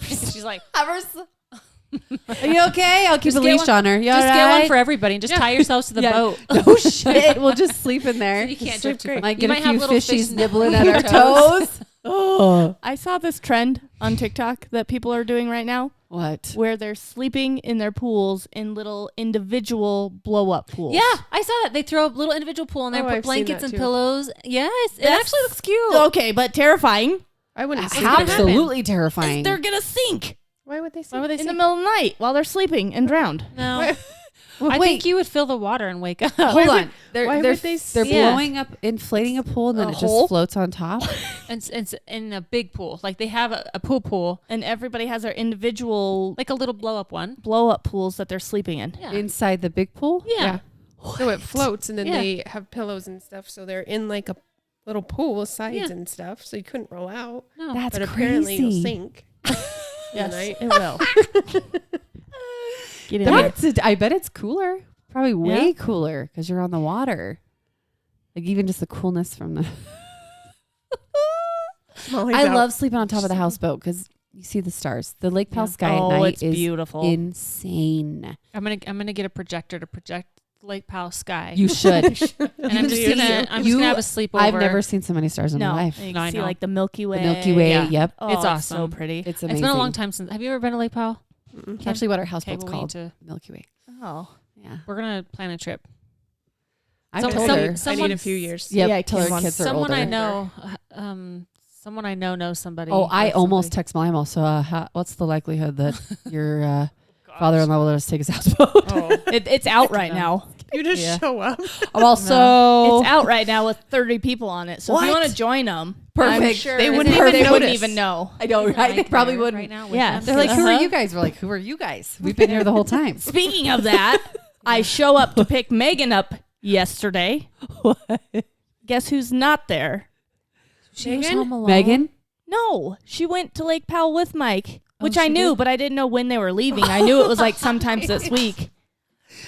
She's like, Are you okay? I'll keep Just a get leash on her. You just all get one right? for everybody and just tie yourselves to the Yeah. boat. No shit. We'll just sleep in there. You can't Sleep drift too great. far. Might You get a might have few little fishies fish nibbling nibbling at our toes. Oh. I saw this trend on TikTok that people are doing right now What? where they're sleeping in their pools in little individual blow-up pools. Yeah, I saw that. They throw a little individual pool in there, Oh, put I've seen blankets that and too. pillows. Yes, it That's- actually looks cute. Okay, but terrifying. I wouldn't sleep in that. Absolutely terrifying. They're going to sink Why would they Why sleep? would they in say the middle of the night while they're sleeping and drowned. no? I Wait. think you would feel the water and wake up. Hold on. They're, why they're, would they they're Yeah. blowing up, inflating a pool, and then A it hole? just floats on top. And it's in a big pool. Like they have a pool, And everybody has their individual like a little blow up one. blow-up pools that they're sleeping in. Yeah. Inside the big pool? Yeah. So it floats, and then Yeah. they have pillows and stuff. So they're in like a little pool with sides Yeah. and stuff. So you couldn't roll out. No. That's But apparently you'll crazy. sink. Yes, Right? it will. Get in there. I bet it's cooler. Probably way Yeah. cooler because you're on the water. Like even just the coolness from the. Molly's I out. love sleeping on top of the houseboat because you see the stars. The Lake Powell sky at Oh, night it's is beautiful. insane. I'm gonna get a projector to project Lake Powell sky. You should. and I'm just see gonna you. I'm just gonna have a sleepover. I've never seen so many stars in no, my life. you No, I can see know. like the Milky Way. The Milky Way. Yeah. Yep. Oh, It's so awesome. pretty. It's amazing. It's been a long time since. Have you ever been to Lake Powell? Mm-mm. It's actually what our Okay, houseboat's well, we need called. to. Milky Way. Oh, Yeah. We're gonna plan a trip. I've Some- told some- her. I need a someone- few years. Yep. Yeah, till her Kim kids are Someone older. I know. Someone I know knows somebody. Oh, I or almost somebody. text Molly. I'm also, what's the likelihood that your father-in-law will let us take his houseboat? Oh, it's out right now. you just Yeah. show up. I'm also It's out right now with 30 people on it. So if you What? want to join them, Perfect. I'm sure They wouldn't they even wouldn't notice. even know. I know, right? They Like probably there wouldn't. right now. with Yeah, them. They're like, who are Uh-huh. you guys? We're like, who are you guys? We've been here the whole time. Speaking of that, I show up to pick Megan up yesterday. What? Guess who's not there? She was Megan? home alone. Megan? No, she went to Lake Powell with Mike, which Oh, I she knew, did? but I didn't know when they were leaving. I knew it was like sometimes this week.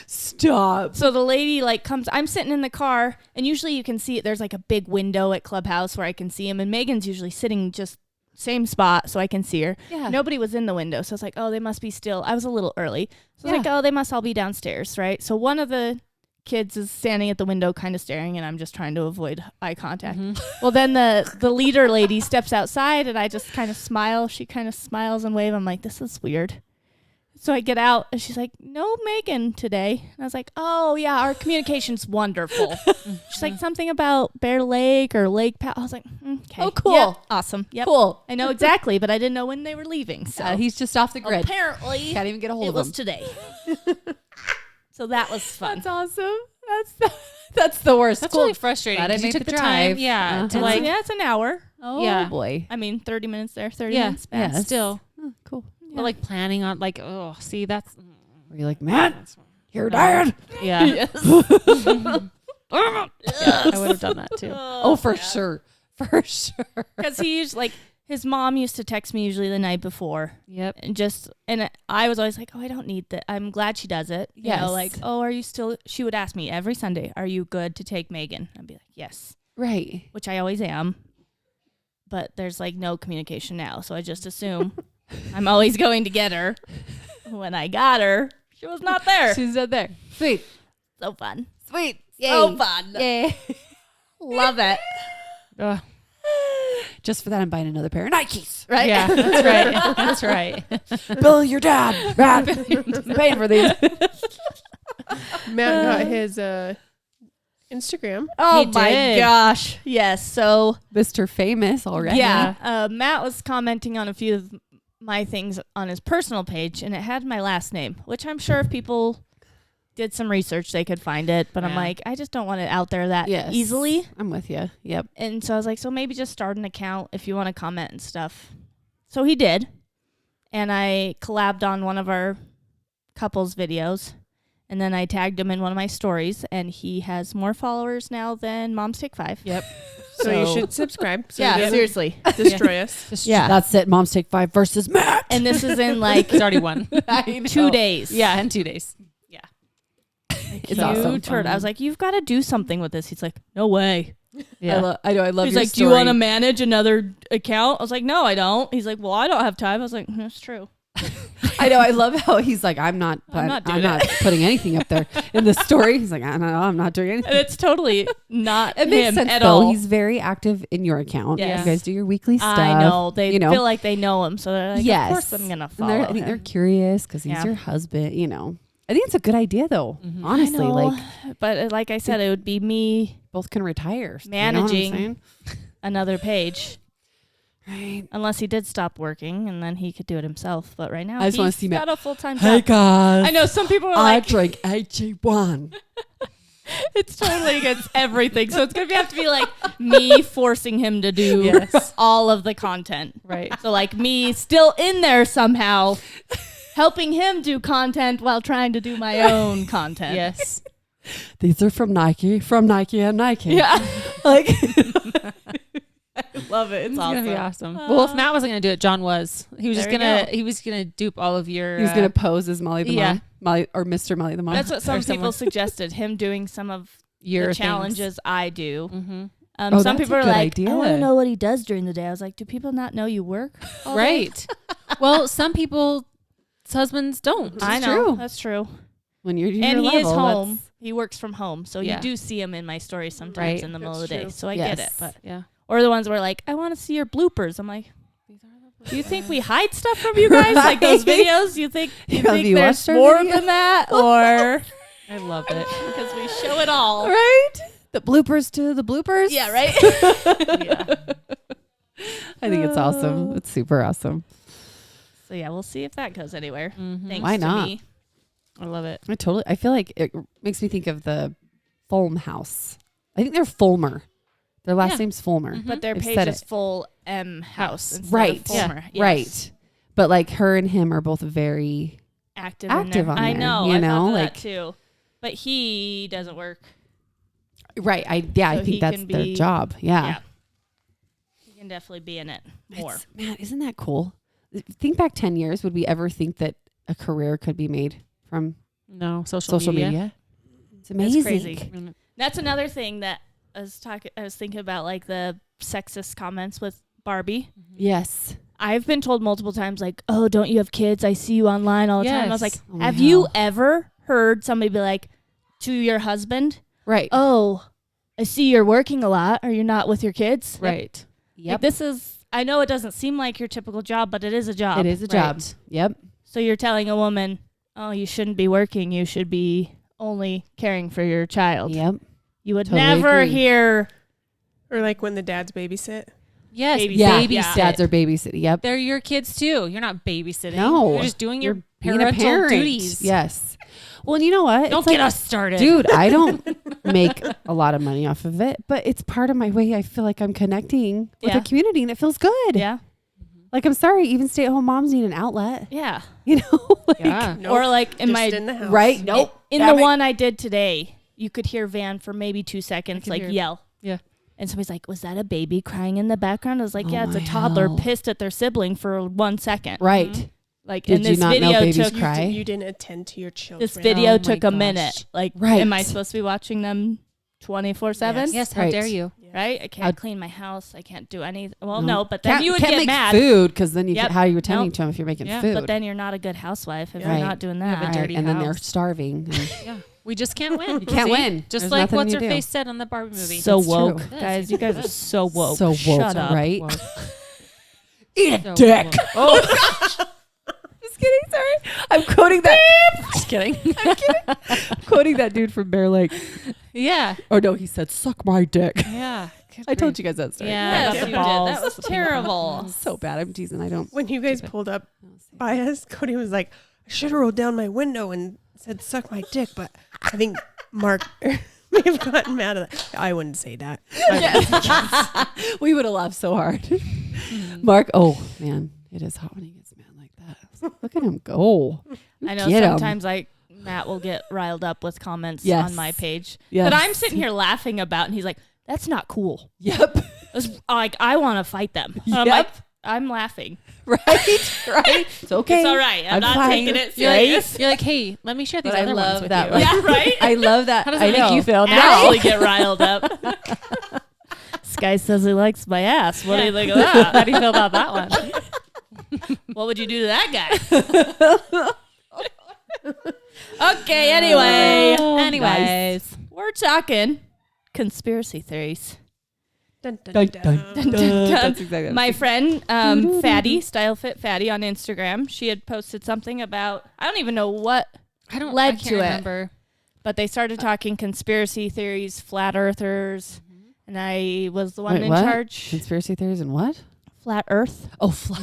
Stop. So the lady like comes, I'm sitting in the car, and usually you can see it. There's like a big window at Clubhouse where I can see him, and Megan's usually sitting just same spot so I can see her. Yeah. Nobody was in the window, so I was like, oh, they must be still. I was a little early, so I was Yeah. like, oh, they must all be downstairs, right? So one of the kids is standing at the window, kind of staring, and I'm just trying to avoid eye contact. Well, then the leader lady steps outside, and I just kind of smile. She kind of smiles and waves. I'm like, this is weird. So I get out, and she's like, no Megan today. And I was like, oh, yeah, our communication's wonderful. She's like, something about Bear Lake or Lake Powell. I was like, okay. Oh, cool. Yep, awesome. Yep. Cool. I know exactly, but I didn't know when they were leaving. So He's just off the grid. apparently Can't even get a hold it of was him. today. So that was fun. That's awesome. That's the worst. That's Cool. really frustrating. Glad I 'cause you made took the the time, drive. yeah, to Uh-huh. like, yeah, it's an hour. Oh Yeah. boy. I mean, 30 minutes there, 30 Yeah. minutes back. Yes. still, Oh, cool. but like planning on like, oh, see, that's Were you like, Matt, you're dad? yeah. Yes. Yeah, I would have done that too. Oh, for sure. For sure. Because he used like his mom used to text me usually the night before, Yep. and I was always like, oh, I don't need that. I'm glad she does it. You know, Yes. like, oh, are you still? She would ask me every Sunday, are you good to take Megan? I'd be like, yes, Right. which I always am. But there's like no communication now, so I just assume I'm always going to get her. When I got her, she was not there. She's not there. Sweet. So fun. Sweet. So fun. Yay. Love it. Ugh. Just for that, I'm buying another pair of Nikes. Right? Yeah, that's right. That's right. Bill, your dad. Matt, paying for these. Matt got his Instagram. Oh He my did. gosh. Yes. So Mr. Famous already. yeah, Matt was commenting on a few of my things on his personal page, and it had my last name, which I'm sure if people did some research, they could find it. But I'm Yeah. like, I just don't want it out there that Yes. easily. I'm with you. Yep. And so I was like, so maybe just start an account if you want to comment and stuff. So he did. And I collabed on one of our couples videos. And then I tagged him in one of my stories. And he has more followers now than Moms Take 5. Yep. So you should subscribe. So Yeah, you doesn't seriously. destroy us. Just Yeah. That's it. Moms Take 5 versus Matt. And this is in like He's already won. 2 days. Yeah, in 2 days. It's You awesome. turd. I was like, you've got to do something with this. He's like, no way. Yeah. I know. I love He's your like, do you story. want to manage another account? I was like, no, I don't. He's like, well, I don't have time. I was like, that's true. I know. I love how he's like, I'm not not doing putting anything up there in the story. He's like, I don't know. I'm not doing anything. And it's totally not It makes him sense at though. all. He's very active in your account. Yes. You guys do your weekly stuff. I know. They you know. feel like they know him. So they're like, Yes. of course I'm going to And follow I think they're him. curious because he's Yeah. your husband. You know, I think it's a good idea though. Mhm. Honestly, I know. like But like I said, it would be me both can retire. Managing. You know what I'm another page. saying? Right. Unless he did stop working and then he could do it himself. But right now, I just wanna he's see Matt. got a full-time Hey job. guys. I know some people are I like, drink AG1. it's totally against everything. So it's going to have to be like me forcing him to do Yes. all of the content. Right. So like me still in there somehow, helping him do content while trying to do my own content. Yes. These are from Nike and Nike. Yeah. Like, I love it. It's It's awesome. gonna be awesome. Well, if Matt wasn't gonna do it, John was. He was just There you gonna. go. He was gonna dupe all of your. he was going to pose as Molly the yeah. Mom. Molly, or Mr. Molly the Mom. That's what some Or someone. people suggested. Him doing some of your the challenges I do. Mm-hmm. Oh, Some that's people a are good like, I want to idea. know what he does during the day. I was like, do people not know you work? all day? Right. Well, some people's husbands don't. I It's know. true. That's true. when you're And your he is level, home. that's- He works from home. So Yeah. you do see him in my stories sometimes Right. in the middle of That's the day. true. So I get it. Yes. But Yeah. or the ones where like, I want to see your bloopers. I'm like, do you think we hide stuff from you guys? Like those videos? You think Have think you there's watched our more video? than that? Or I love it. because we show it all. Right? The bloopers to the bloopers. Yeah, right? Yeah. I think it's awesome. It's super awesome. So yeah, we'll see if that goes anywhere. Mhm. Thanks Why to not? me. I love it. I feel like it makes me think of the Fulm House. I think they're Fulmer. Their last Yeah. name's Fulmer. Mhm. But their They've page said is it. full M house. instead of Right. Fulmer. Yes. Right. But like her and him are both very Active Active in there. on I there, know. you I know, thought of like- that too. But he doesn't work. right. I So he think that's can their be- job. Yeah. He can definitely be in it more. Man, isn't that cool? Think back 10 years. Would we ever think that a career could be made from No, social media? It's That's amazing. crazy. Mm. That's another thing that I was thinking about, like the sexist comments with Barbie. Yes. I've been told multiple times, like, "Oh, don't you have kids? I see you online all the time." I was like, Yes. Oh my "Have you hell. ever heard somebody be like to your husband, Right. oh, I see you're working a lot. Are you not with your kids?" Right. Like, this is, I know it doesn't seem like your typical job, but it is a job. It is a job. Right. Yep. So you're telling a woman, oh, you shouldn't be working. You should be only caring for your child. Yep. You would Totally never agree. hear, Or like when the dads babysit. Yes. Babysit. Yeah. Babysit. Dads are babysitting. Yep. They're your kids too. You're not babysitting. No. You're just doing your You're being a parental parent. duties. Yes. Well, and you know what? Don't It's get like, us started. dude, I don't make a lot of money off of it, but it's part of my way. I feel like I'm connecting with Yeah. a community and it feels good. yeah, Like, I'm sorry, even stay-at-home moms need an outlet, yeah. you know? Like, Yeah. Nope. Or like in Just my, in the house. right? Nope. in Damn the it. one I did today, you could hear Van for maybe 2 seconds, could like hear- yell. Yeah. And somebody's like, was that a baby crying in the background? I was like, Oh yeah, it's a my toddler hell. pissed at their sibling for 1 second. Right. Mhm. Like, Did and you this not know video babies took, cry? You didn't attend to your children. this video Oh my took a gosh. minute. Like, Right. am I supposed to be watching them 24/7? Yes. How Right. dare you? Right? I can't How- clean my house. I can't do anything. Well, no, but then Can't- you would can't get make mad. food because then you Yep. how are you attending Nope. to them if you're making Yeah, food? But then you're not a good housewife if Right. you're not doing have a that. Right, dirty and then they're house. starving. and- Yeah. We just can't win. You can't See? win. Just There's like nothing what's you her do. face said on the Barbie movie. So That's woke, true. guys. You guys are so woke. So woke, Shut up. right? Woke. Eat a So dick. woke. Oh, just kidding. Sorry, I'm quoting that. Just kidding. Quoting that dude from Bear Lake. Yeah. Oh no, he said, "Suck my dick." Yeah. I told you guys that story. Yeah. Yes, the you did. balls. That was terrible. So bad. I'm teasing. I don't. When you guys pulled up by us, Cody was like, I should have rolled down my window and said, suck my dick. But I think Mark may have gotten mad at that. I wouldn't say that. We would have laughed so hard. Mark, oh man, it is hot when he gets mad like that. Look at him go. I know Get 'em. sometimes Matt will get riled up with comments Yes. on my page Yes. that I'm sitting here laughing about, and he's like, "That's not cool." Yep. Like, I want to fight them. And I'm Yep. like, I'm laughing. Right. Right. It's okay. It's all right. I'm not fine. taking it You're serious. like, you're like, hey, let me share these But I other ones love with that, you. like- Yeah, right. I love that. How does I that make know. you feel I now? actually get riled up. This guy says he likes my ass. What do you think of that? How do you feel about that one? What would you do to that guy? Okay, anyway. Anyways. We're talking conspiracy theories. Dun, dun, Dun, dun, dun, dun. dun. dun. That's exactly what My friend Fatty, Style Fit Fatty on Instagram, she had posted something about, I don't even know what, I don't Led I can't to it. remember. but they started talking conspiracy theories, flat earthers, and I was the one Wait, in what? charge. Conspiracy theories and what? Flat Earth. Oh, flat.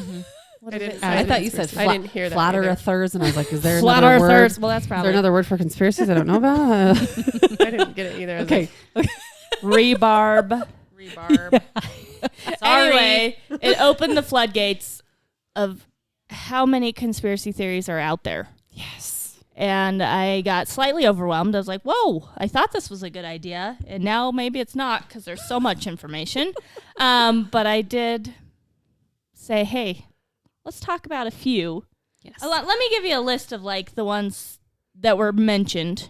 What I is didn't it? say I thought you said conspiracy. I didn't hear that flat either. earthers, and I was like, is there Flat another earthers. word? Well, that's Is there probably another word for conspiracies I don't know about? I didn't get it either. I was Okay. rebarb. Rebarb. Anyway, it opened the floodgates of how many conspiracy theories are out there. Yes. And I got slightly overwhelmed. I was like, whoa, I thought this was a good idea. And now maybe it's not because there's so much information. But I did say, hey, let's talk about a few. Yes. Let me give you a list of like the ones that were mentioned.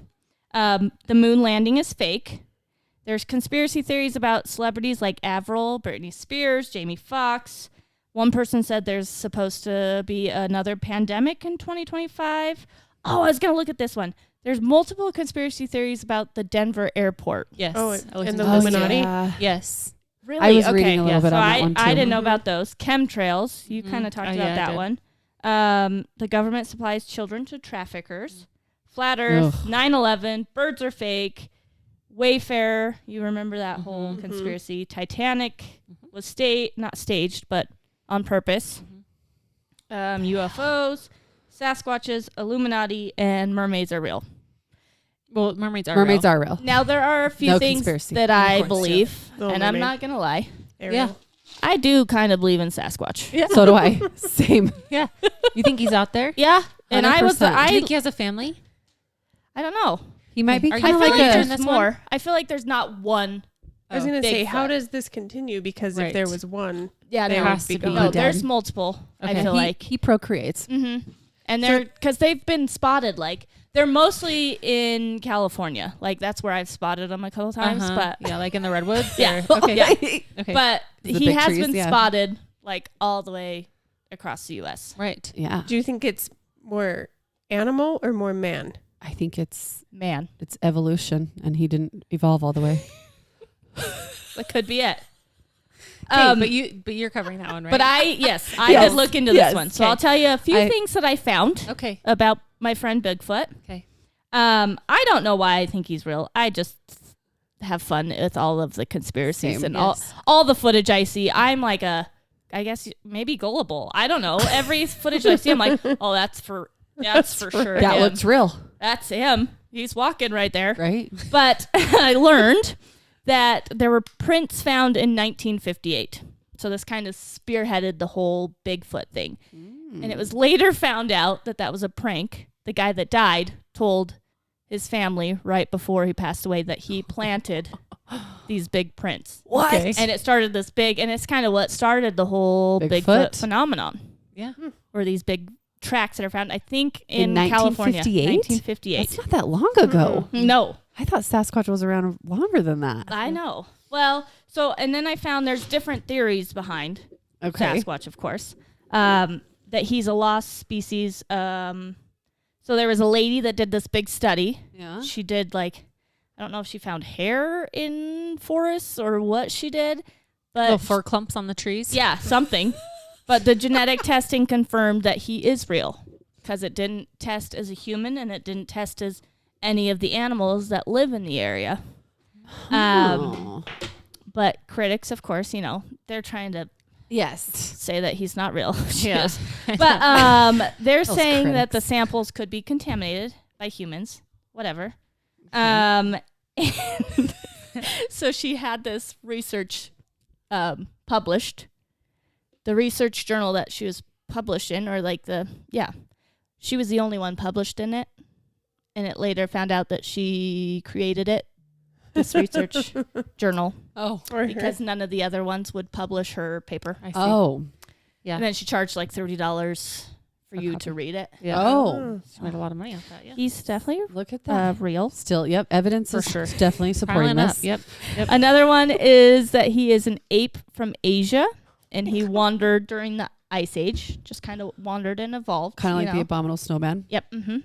The moon landing is fake. There's conspiracy theories about celebrities like Avril, Britney Spears, Jamie Foxx. One person said there's supposed to be another pandemic in 2025. Oh, I was going to look at this one. There's multiple conspiracy theories about the Denver airport. Yes. Oh, I looked and into the those. Illuminati? Yeah. Yes. Really? I was okay. reading a little bit so on that one, too. I didn't know about those. Chemtrails. You kind of talked Oh, about yeah, I that did. one. The government supplies children to traffickers. Flat Earth, 9/11, birds are fake. Wayfarer, you remember that whole conspiracy. Titanic was not staged, but on purpose. UFOs, Sasquatches, Illuminati, and mermaids are real. Well, mermaids are Mermaids real. are real. Now, there are a few No things conspiracy. that Of I course, believe, Little and I'm Mermaid. not going to lie. Ariel. Yeah. I do kind of believe in Sasquatch. Yeah. So do I. Same. Yeah. You think he's out there? Yeah. And I was, 100%. Do you I think he has a family? don't know. He might be Are you kind of I feel like like a. doing there's this more. one? I feel like there's not one. I was going to say, how Bigfoot. does this continue? Because Right. if there was one, Yeah, There there has has to to be be. gone. No, dead. there's multiple. I Okay. feel like. he procreates. Mm-hmm. And they're because they've been spotted. Like they're mostly in California. Like that's where I've spotted them a couple times. Uh-huh. But yeah, like in the redwoods. Yeah. Or- okay. Yeah. Okay. but The he big has trees, been yeah. spotted like all the way across the U.S. Right. Yeah. do you think it's more animal or more man? I think it's Man, evolution, and he didn't evolve all the way. that could be it. but you're covering that one, right? But I did Yes. look into Yes. this one, so Okay. I'll tell you a few I- things that I found Okay. about my friend Bigfoot. Okay. I don't know why I think he's real. I just have fun with all of the conspiracies Same, and yes. all the footage I see. I'm like I guess maybe gullible. I don't know. Every footage I see, I'm like, oh, that's for sure. That him. looks real, That's him. He's walking right there. right? But I learned that there were prints found in 1958. So this kind of spearheaded the whole Bigfoot thing. And it was later found out that that was a prank. The guy that died told his family right before he passed away that he planted these big prints. What? Okay. And it started this big, and it's kind of what started the whole Bigfoot? Bigfoot phenomenon. Yeah. Or these big tracks that are found, I think, In in California. 1958? 1958. That's not that long ago. No. I thought Sasquatch was around longer than that. I know. Well, so, and then I found there's different theories behind Okay. Sasquatch, of course, that he's a lost species. So there was a lady that did this big study. Yeah. She did I don't know if she found hair in forests or what she did, but Little fur clumps on the trees. yeah, something. But the genetic testing confirmed that he is real because it didn't test as a human and it didn't test as any of the animals that live in the area. Oh. But critics, of course, they're trying to Yes. say that he's not real. Yeah. But they're Those saying that the critics. samples could be contaminated by humans, whatever. And so she had this research published. The research journal that she was published in, she was the only one published in it. And it later found out that she created it, this research journal, Oh. because none of the other ones would publish her paper. I see. Oh. Yeah. And then she charged like $30 for A you copy. to read it. Yeah. Oh. She made a lot of money off that. Yeah. He's definitely Look at that. real. Still, yep. Evidence For is sure. definitely supporting Piling up. this. Yep. Another one is that he is an ape from Asia, and he wandered during the Ice Age, just kind of wandered and evolved. Kind of you like the know. abominable snowman. Yep. Mm-hmm.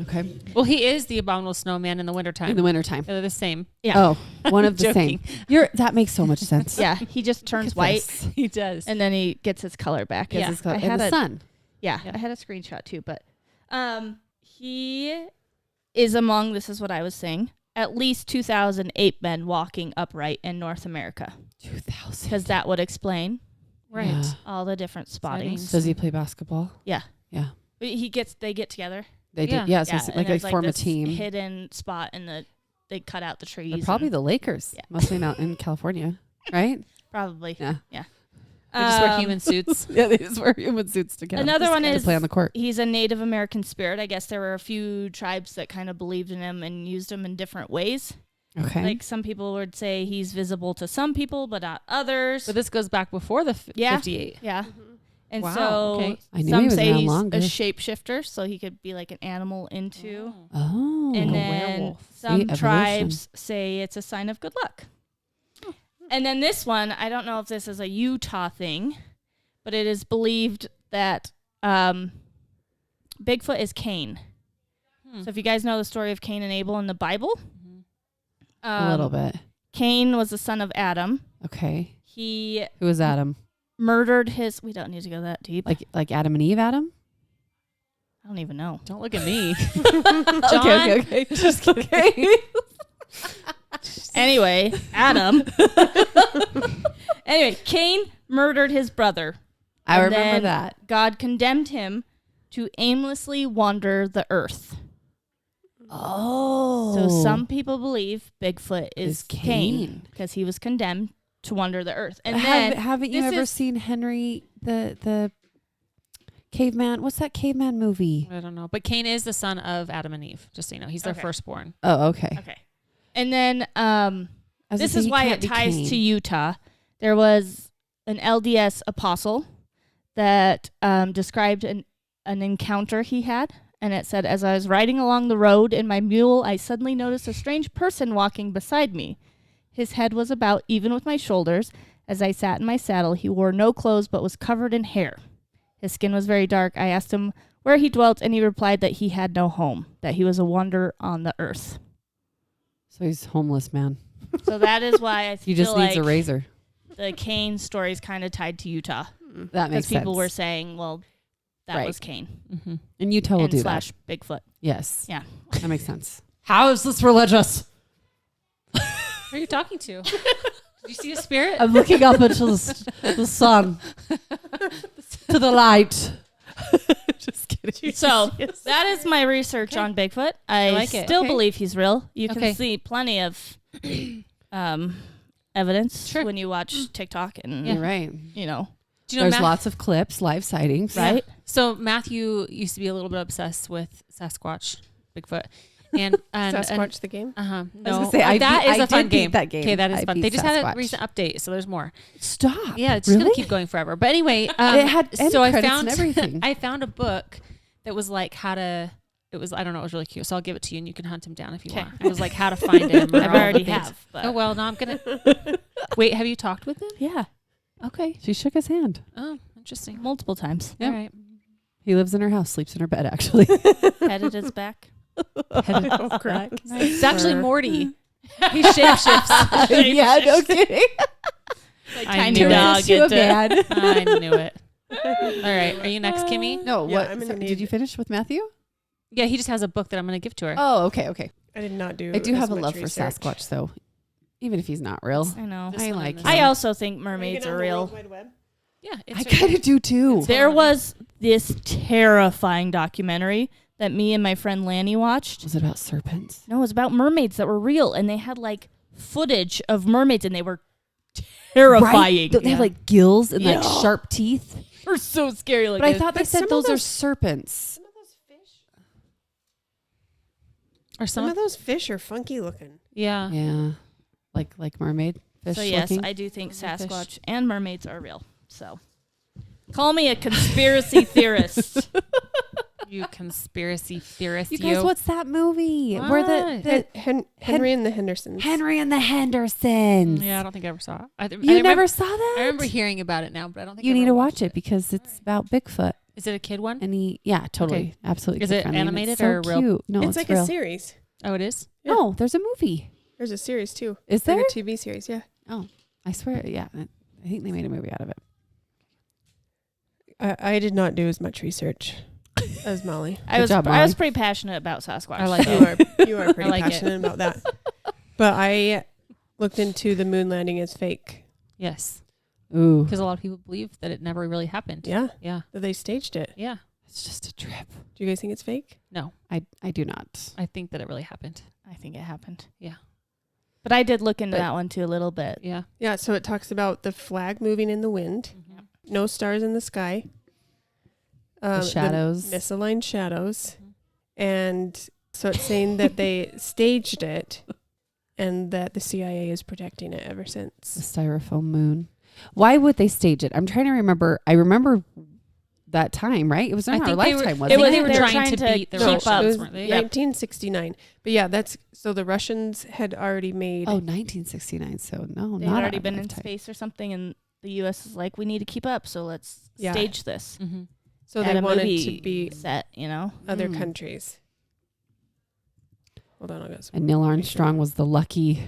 Okay. Well, he is the abominable snowman in the wintertime. In the wintertime. They're the same. Yeah. Oh, one of the Joking. same. That makes so much sense. Yeah. He just turns Look at white, this. He does. and then he gets his color back. It's Yeah. his color- I in had the a sun. Yeah, Yeah. I had a screenshot too, but he is among, this is what I was saying, at least 2,000 ape men walking upright in North America, 2,000. because that would explain right. Yeah. all the different spottings. Sightings. Does he play basketball? Yeah. Yeah. They get together. They Yeah. did. Yeah. So Yeah, it's and like there's, form a this team. hidden spot in they cut out the trees. They're probably and- the Lakers. Yeah. Mostly out in California, right? Probably. Yeah. Yeah. They just wear human suits. Yeah, they just wear human suits to Another one to is play on the court. he's a Native American spirit. I guess there were a few tribes that kind of believed in him and used him in different ways. Okay. Like some people would say he's visible to some people, but not others. But this goes back before the Yeah. 58. Yeah. And Wow, so okay. I knew he some was say around he's longer. a shapeshifter, so he could be like an animal into. Oh. And a then werewolf. some evolution. tribes say it's a sign of good luck. And then this one, I don't know if this is a Utah thing, but it is believed that Bigfoot is Cain. So if you guys know the story of Cain and Abel in the Bible, a little bit. Cain was the son of Adam. Okay. He Who was Adam? murdered his. We don't need to go that deep. Like Adam and Eve, Adam? I don't even know. Don't look at me. Okay. Just kidding. Anyway, Adam. Anyway, Cain murdered his brother. I And remember then that. God condemned him to aimlessly wander the earth. Oh. So some people believe Bigfoot is Is Cain Cain. because he was condemned to wander the earth. And then Haven't you this ever is- seen Henry the caveman? What's that caveman movie? I don't know. But Cain is the son of Adam and Eve, just so you know. He's their Okay. firstborn. Oh, okay. Okay. And then I was this gonna say is he why can't it be ties Cain. to Utah. There was an LDS apostle that described an encounter he had. And it said, as I was riding along the road in my mule, I suddenly noticed a strange person walking beside me. His head was about even with my shoulders. As I sat in my saddle, he wore no clothes but was covered in hair. His skin was very dark. I asked him where he dwelt, and he replied that he had no home, that he was a wanderer on the earth. So he's homeless, man. So that is why I He feel just needs like a razor. the Cain story is kind of tied to Utah. That Because makes sense. people were saying, well, that Right. was Cain. Mm-hmm. And Utah will and do slash Bigfoot. that. Yes. Yeah. That makes sense. How is this religious? Who are you talking to? Did you see a spirit? I'm looking up into the sun, to the light. Just kidding. So that is my research on Bigfoot. I like it. still Okay. believe he's real. You can Okay. see plenty of evidence Sure. when you watch TikTok and, You're right. you know, Do you know There's lots of clips, live sightings. right? So Matthew used to be a little bit obsessed with Sasquatch, Bigfoot, and Sasquatch the game. Uh huh. I was No, gonna say, I that beat- is I a fun did beat game. that game. Okay, that is I fun. beat They just had Sasquatch. a recent update, so there's more. Stop. Yeah, it's really? just gonna keep going forever. But anyway, it had end so I credits found and everything. I found a book that was like how to. It was I don't know. It was really cute. So I'll give it to you, and you can hunt him down if you want. It was like how to find him. or I've all the already things. have. But Oh well, now I'm gonna wait. Have you talked with him? yeah, Okay. She shook his hand. Oh, interesting. multiple times. Yep. All right. He lives in her house, sleeps in her bed, actually. Petted his back. Oh, crap. It's actually Morty. He shapeshifts. yeah, no kidding. Like I tiny knew it. dog To a into man. I knew it. All right. Are you next, Kimmy? No, Yeah, what? I'm gonna Did need- you finish with Matthew? Yeah, he just has a book that I'm going to give to her. Oh, okay. I did not do. I do as have a much love research. for Sasquatch, though, even if he's not real. I know. This I one like and him. this I one. also think mermaids are real. Yeah, it's I right kind there. of do too. There on. was this terrifying documentary that me and my friend Lanny watched. Was it about serpents? No, it was about mermaids that were real, and they had like footage of mermaids, and they were terrifying. Don't they have like gills and like Yeah. sharp teeth? They're so scary. Like But I thought they But some said of those are those- serpents. Or Some some. of those fish are funky looking. Yeah. Yeah, like mermaid fish. so yes, looking. I do think Mermaid fish. Sasquatch and mermaids are real. So call me a conspiracy theorist. You conspiracy theorist. You guys, what's that movie where the Henry and the Hendersons. Henry and the Hendersons? Yeah, I don't think I ever saw it. I You remember, never saw that? I remember hearing about it now, but I don't think You I need ever to watched watch it because it's about Bigfoot. Is it a kid one? And yeah, totally, Okay. absolutely. Is it kid-friendly, and animated it's so or real? Cute. No, it's like real. a series. Oh, it is. Yeah. No, there's a movie. There's a series too. Is It's like there? a TV series. Yeah. I swear, yeah. I think they made a movie out of it. I did not do as much research as Molly. I was job, I was Molly. pretty passionate about Sasquatch. I like so- You are pretty like it. passionate about that. But I looked into the moon landing as fake. Yes, Ooh, because a lot of people believe that it never really happened. Yeah. Yeah. That they staged it. Yeah. it's just a trip. Do you guys think it's fake? No, I do not. I think that it really happened. I think it happened. Yeah. But I did look into But- that one too a little bit. Yeah. Yeah. So it talks about the flag moving in the wind. Mm-hmm. no stars in the sky. The shadows. Misaligned shadows. And so it's saying that they staged it and that the CIA is protecting it ever The since. styrofoam moon. Why would they stage it? I'm trying to remember. I remember that time, right? It was I in our think they lifetime, were, wasn't they it? were They were trying to trying beat the to Russians, keep up. It was weren't they? 1969. But yeah, so the Russians had already made. Oh, 1969. So no, They'd not already our been in lifetime. space or something, and the U.S. is like, we need to keep up, so let's Yeah. stage this. Mm-hmm. So at they a wanted movie to be set, you know? other Mm. countries. Hold on, I got some. And Neil Armstrong was the lucky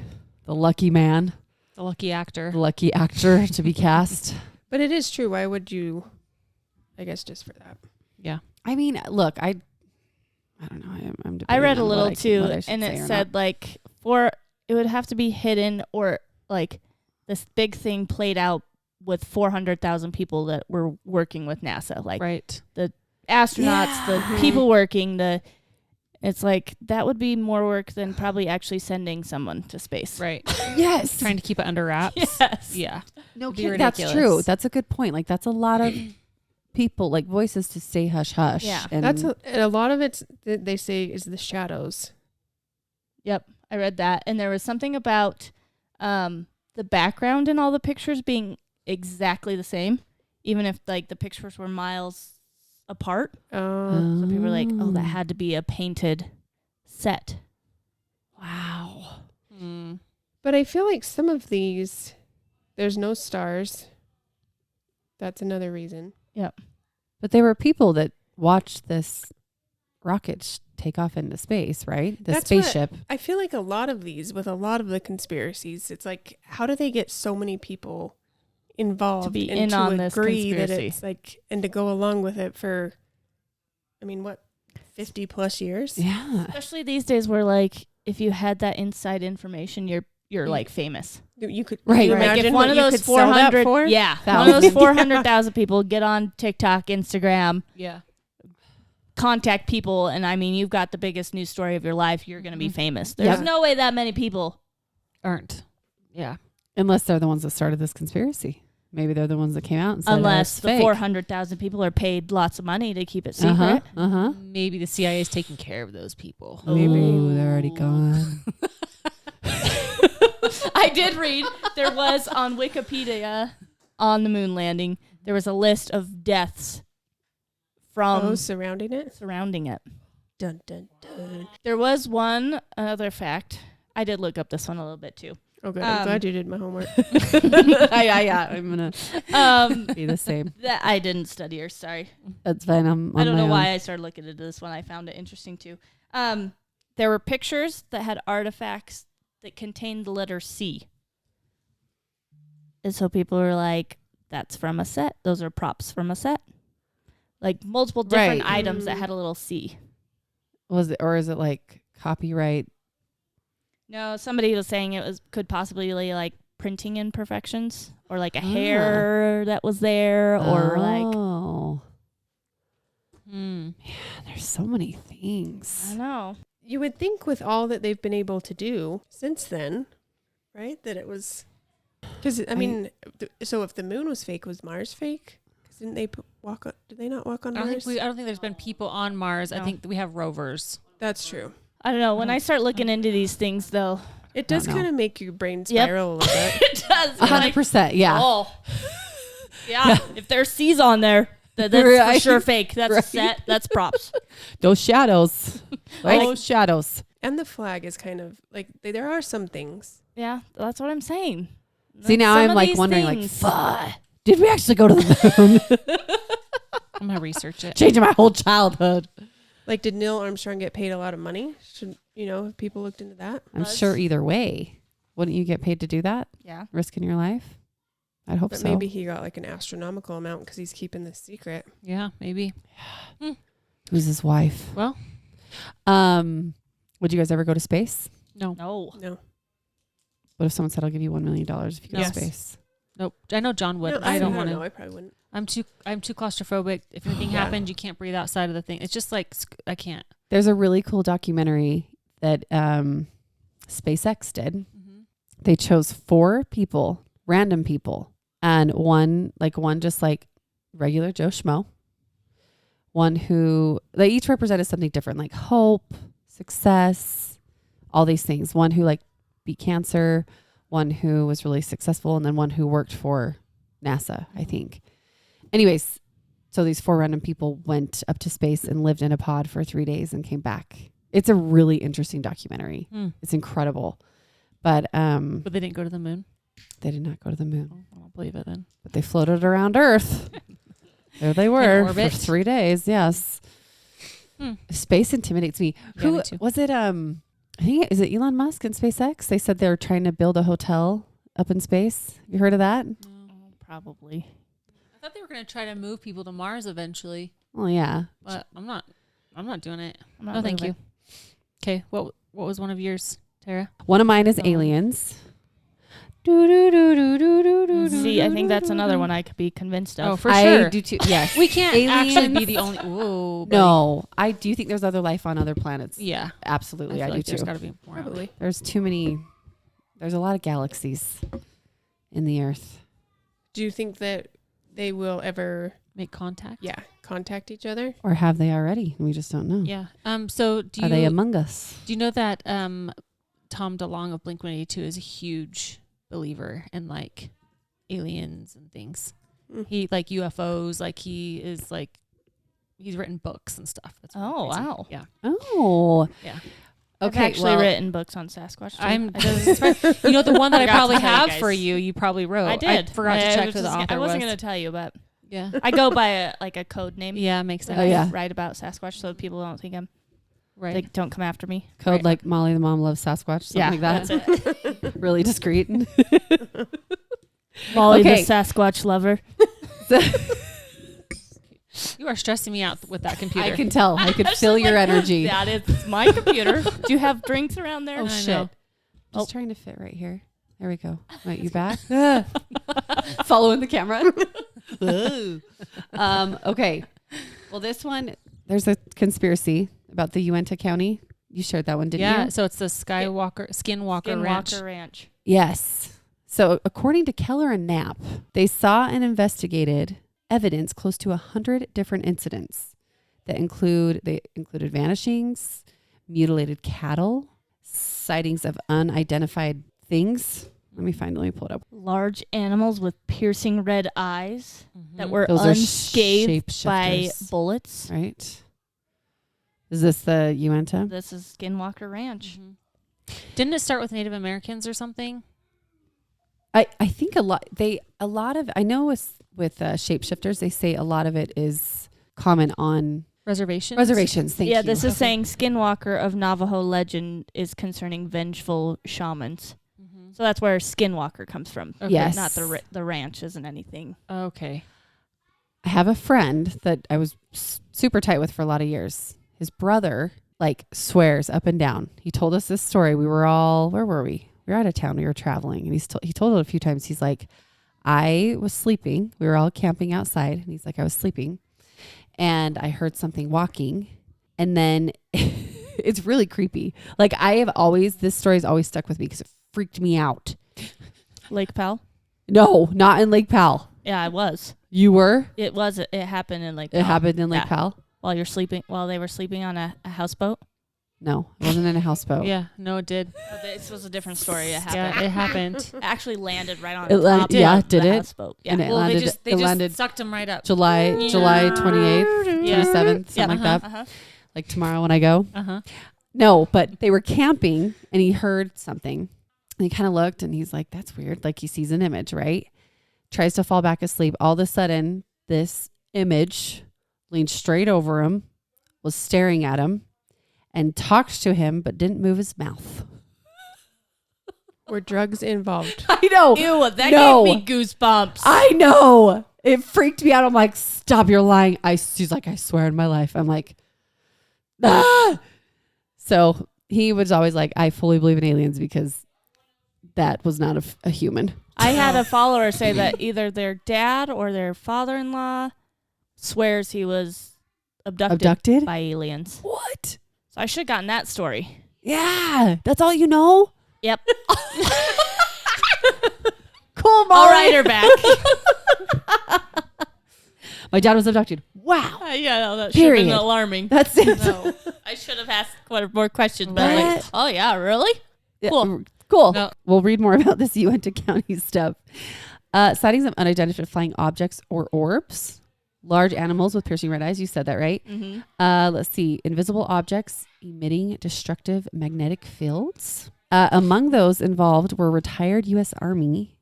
man, The lucky actor. the lucky actor to be cast. But it is true. Why would you? I guess just for that. Yeah. I mean, look, I don't know. I'm I read debating a on little what too, what I should and say it or said not. like it would have to be hidden, or like this big thing played out with 400,000 people that were working with NASA, like Right. astronauts, the Yeah. people working. It's like that would be more work than probably actually sending someone to space. Right. yes, Trying to keep it under wraps. Yes. Yeah. no, It'd be that's ridiculous. true. That's a good point. Like that's a lot of people, like voices to stay hush hush. Yeah. and That's a lot of it. They say is the shadows. Yep, I read that, and there was something about the background in all the pictures being exactly the same, even if like the pictures were miles apart. So people were like, "Oh, that had to be a painted set." wow. Mm. But I feel like some of these, there's no stars. That's another reason. But there were people that watched this rocket take off into space, right? The That's what- spaceship. I feel like a lot of these, with a lot of the conspiracies, it's like, how do they get so many people involved To be and in to on this agree that conspiracy. it's like, and to go along with it for, I mean, what, 50 plus years? Yeah. Especially these days, where like if you had that inside information, you're like famous. You could Right, can you right. Like imagine if one what of you those could sell that 400, for? yeah, one Thousand. of those 400,000 people get on TikTok, Instagram, Yeah. contact people, and I mean, you've got the biggest news story of your life. You're gonna be Mhm. famous. There's Yeah. no way that many people. Aren't. Yeah. Unless they're the ones that started this conspiracy. Maybe they're the ones that came out and said Unless it's the fake. 400,000 people are paid lots of money to keep it secret. Uh-huh. Uh-huh. Maybe the CIA is taking care of those people. Ooh, they're already gone. I did read there was on Wikipedia on the moon landing, there was a list of deaths from Surrounding it. surrounding it. Dun dun dun. There was one other fact. I did look up this one a little bit too. Oh, good. I'm Um, glad you did my homework. yeah. I'm gonna be the same. That I didn't study or sorry. That's fine. I'm on I don't my know own. why I started looking into this one. I found it interesting too. There were pictures that had artifacts that contained the letter C. And so people were like, that's from a set. Those are props from a set. Like multiple different Right. items that had a little C. Was it, or is it like copyright? No, somebody was saying it could possibly be like printing imperfections or like a Ah. hair that was there or like, Oh, Mm. there's so many I things. don't know. You would think with all that they've been able to do since then, right? That it was, because I mean, so if the moon was fake, was Mars fake? 'Cause didn't they walk on? Did they not walk on I don't Mars? think there's been people on Mars. I No. think that we have rovers. That's true. I don't know. When I start looking into these things, though, It does know. kind of make your brain Yep. spiral a little bit. it does. You're like, 100%. Yeah. oh, yeah. If there's C's on there, that's for Right. sure fake. That's a Right. set. That's props. Those shadows. Those shadows. And the flag is kind of like there are some things. Yeah, that's what I'm saying. See, now Some I'm of like these wondering, things- like, did we actually go to the moon? I'm gonna research it. Changing my whole childhood. Like, did Neil Armstrong get paid a lot of money? Should have people looked into that? I'm Buzz? sure either way. Wouldn't you get paid to do that? Yeah. Risking your life? I'd hope But so. maybe he got like an astronomical amount because he's keeping this secret. Yeah, maybe. Who's his wife? Well, Would you guys ever go to space? no, No. No, What if someone said, I'll give you $1 million if you go Yes. to space? nope. I know John would. No, I don't know. want to. I probably wouldn't. I'm too claustrophobic. If anything Yeah. happens, you can't breathe outside of the thing. It's just like I can't. There's a really cool documentary that SpaceX did. Mm-hmm. They chose 4 people, random people, and one just like regular Joe Schmo. One who, they each represented something different, like hope, success, all these things. One who like beat cancer, one who was really successful, and then one who worked for NASA, I think. Anyways, so these 4 random people went up to space and lived in a pod for 3 days and came back. It's a really interesting documentary. It's incredible. But But they didn't go to the moon. they did not go to the moon, I don't believe it then. but they floated around Earth. There they were for orbit. 3 days. Yes. Space intimidates me. Yeah, Who me too. was it? I think is it Elon Musk and SpaceX? They said they're trying to build a hotel up in space. You heard of that? Probably. I thought they were going to try to move people to Mars eventually, Oh yeah. but I'm not doing it. I'm not No, thank moving. you. Okay, what was one of yours, Tara? One of mine is Oh. aliens. See, I think that's another one I could be convinced of. Oh, for I sure. do too. Yes. We can't actually be Aliens. the only. Whoa. buddy. No, I do think there's other life on other planets. Yeah. Absolutely, I, feel do like there's too. got to be more. out Probably. There's too many. There's a lot of galaxies in the Earth. Do you think that they will ever, there. Make contact. contact each other? Or have they already? We just don't know. Yeah. So Are they among us? do you know that Tom DeLonge of Blink-182 is a huge believer in like aliens and things. Mm. He like UFOs. Like he is like he's written books and stuff. That's really Oh, crazy. wow. Yeah. Oh. Yeah. I've Okay. actually written books on Sasquatch. Too. I'm. I just- You know the one that I Forgot to probably tell you have guys. for you. You probably wrote. I did. I forgot to I check was who the just- author I wasn't was. going to tell you, but Yeah. I go by a code name. Yeah, makes That sense. Oh, yeah. I write about Sasquatch, so people don't think I'm. Right. They don't come after me. Code Right. like Molly the Mom Loves Sasquatch. Something like that. That's it. Really discreet. Molly Okay. the Sasquatch lover. You are stressing me out with that computer. I can tell. I could feel your energy. That is my computer. Do you have drinks around there? Oh I shit. know. Just trying to fit right here. There we go. Wait, you back? Following the camera. Okay. Well, this one, there's a conspiracy about the Uinta County. You shared that one, didn't Yeah. you? So it's the Skinwalker Ranch. Skinwalker Ranch. Yes. So according to Keller and Knapp, they saw and investigated evidence close to 100 different incidents that included vanishings, mutilated cattle, sightings of unidentified things. Let me pull it up. Large animals with piercing red eyes that were Those are unscathed by shapeshifters. bullets. Right. Is this the Uinta? This is Skinwalker Ranch. Didn't it start with Native Americans or something? I think a lot of I know with shapeshifters, they say a lot of it is common on Reservations. reservations. Thank you. Yeah, this is saying Skinwalker of Navajo legend is concerning vengeful shamans. So that's where Skinwalker comes from. Okay. Yes. Not the ranch isn't anything. Okay. I have a friend that I was super tight with for a lot of years. His brother like swears up and down. He told us this story. We were all, where were we? We were out of town. We were traveling. And he told it a few times. He's like, I was sleeping. We were all camping outside. And he's like, I was sleeping. And I heard something walking. And then it's really creepy. Like this story's always stuck with me because it freaked me out. Lake Powell? No, not in Lake Powell. Yeah, I was. You were? It was. It happened in Lake It Powell. happened in Lake Yeah. Powell? While they were sleeping on a houseboat. No, it wasn't in a houseboat. Yeah. No, it did. This was a different story. It happened. Yeah, it happened. It actually landed right on It top landed- yeah, of did the it? houseboat. Yeah. And it Well, landed, they it just landed sucked them right up. July 28th, Yeah. 27th, something like that. Uh-huh. Like tomorrow when I go. Uh-huh. No, but they were camping and he heard something. And he kind of looked and he's like, that's weird. Like he sees an image, right? Tries to fall back asleep. All of a sudden, this image leaned straight over him, was staring at him, and talked to him, but didn't move his mouth. Were drugs involved? I know. Ew, that No. gave me goosebumps. I know. It freaked me out. I'm like, stop, you're lying. She's like, I swear in my life. I'm like, ah. So he was always like, I fully believe in aliens because that was not a human. I had a follower say that either their dad or their father-in-law swears he was abducted by aliens. What? So I should have gotten that story. Yeah. That's all you know? Yep. cool, Mom. I'll write her back. My dad was abducted. Wow. Yeah, no, that should have Period. been alarming. That's it. No, I should have asked more questions. But I'm like, What? oh yeah, really? Yeah, Cool. Cool. No. We'll read more about this Uinta County stuff. Sightings of unidentified flying objects or orbs. Large animals with piercing red eyes. You said that, right? Mm-hmm. Let's see. Invisible objects emitting destructive magnetic fields. Among those involved were retired U.S. Army.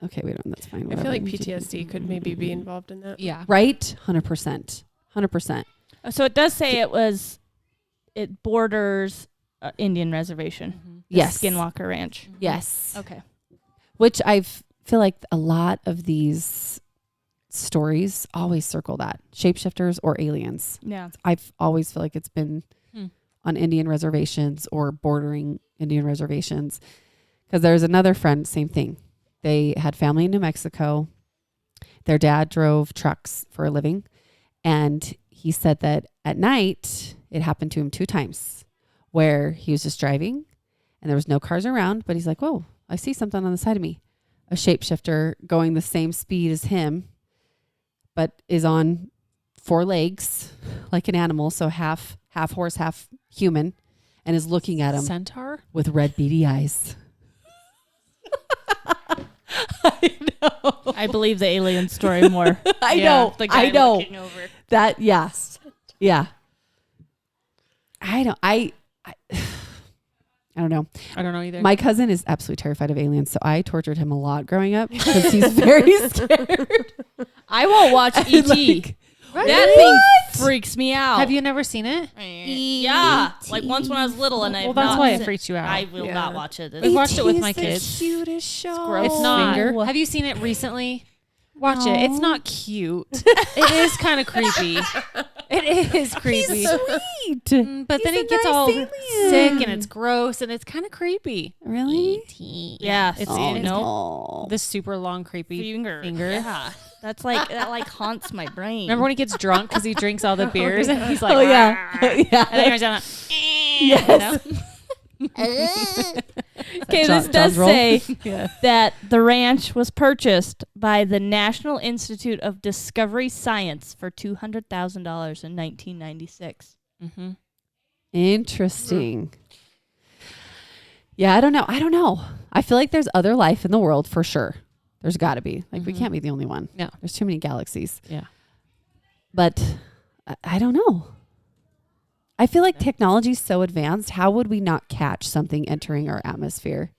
Okay, wait, that's fine. I whatever. feel like PTSD could maybe be involved in that. Yeah. Right? 100%. 100%. So it does say it borders Indian reservation. The Yes. Skinwalker Ranch. Yes. Okay. Which I feel like a lot of these stories always circle that. Shapeshifters or aliens. Yeah. I've always feel like it's been on Indian reservations or bordering Indian reservations. Because there's another friend, same thing. They had family in New Mexico. Their dad drove trucks for a living. And he said that at night, it happened to him 2 times where he was just driving and there was no cars around. But he's like, whoa, I see something on the side of me. A shapeshifter going the same speed as him, but is on 4 legs like an animal. So half horse, half human, and is looking at him Centaur? with red beady eyes. I know. I believe the alien story more. I Yeah, know. the guy I know. looking over. That, yes. Yeah. I don't know. I don't know either. My cousin is absolutely terrified of aliens, so I tortured him a lot growing up because he's very scared. I won't watch E.T. Like, That thing freaks me out. Have you never seen it? Yeah. Like once when I was little and I Well, that's why it freaks you out. I will Yeah. not watch it. We've watched it with my E.T. kids. is the cutest show. gross. It's not. Finger. Have you seen it recently? Watch it. It's No. not cute. It is kind of creepy. It is creepy. He's sweet. But then He's it a gets nice all alien. sick and it's gross and it's kind of creepy. Really? Yeah. It's Oh, it's no. this super long creepy Finger. finger. Yeah. That's like that like haunts my brain. Remember when he gets drunk because he drinks all the beers and he's like, Oh, yeah. and Yeah. then he turns down. Yes. Okay, John- this does John's roll? say Yeah. that the ranch was purchased by the National Institute of Discovery Science for $200,000 in 1996. Mm-hmm. Interesting. Yeah, I don't know. I feel like there's other life in the world for sure. There's got to be. Like, we Mhm. can't be the only one. No. There's too many galaxies. Yeah. But I don't know. I feel like technology's so advanced. How would we not catch something entering our atmosphere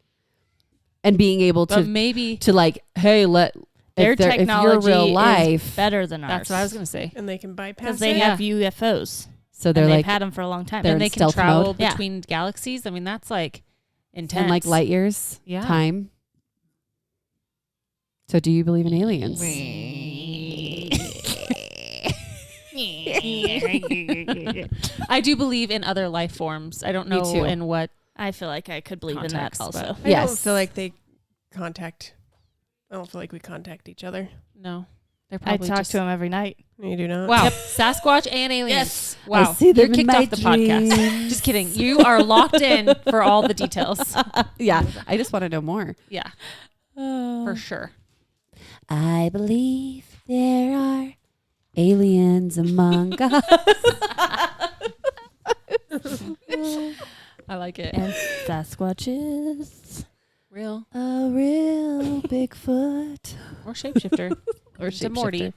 and being able But to maybe like, hey, Their if you're technology real is life, better than ours. that's what I was going to say. And they can bypass because they it. have UFOs. so they're And they've like had them for a long time. they're And in they can stealth travel mode. Yeah. between galaxies. I mean, that's like intense. and like light years Yeah. time. So do you believe in aliens? I do believe in other life forms. I don't Me know too. in what. I feel like I could believe Context, in that also. but- I Yes. don't feel like they contact. I don't feel like we contact each other. No, they're I probably talk just, to him every night. You do not. Wow, Sasquatch and aliens. Yes. Wow, I see them you're in kicked my off the podcast. dreams. Just kidding. You are locked in for all the details. Yeah, I just want to know more. Yeah, for sure. I believe there are aliens among us. I like it. And Sasquatches. Real A real Bigfoot. or shapeshifter Or to Morty.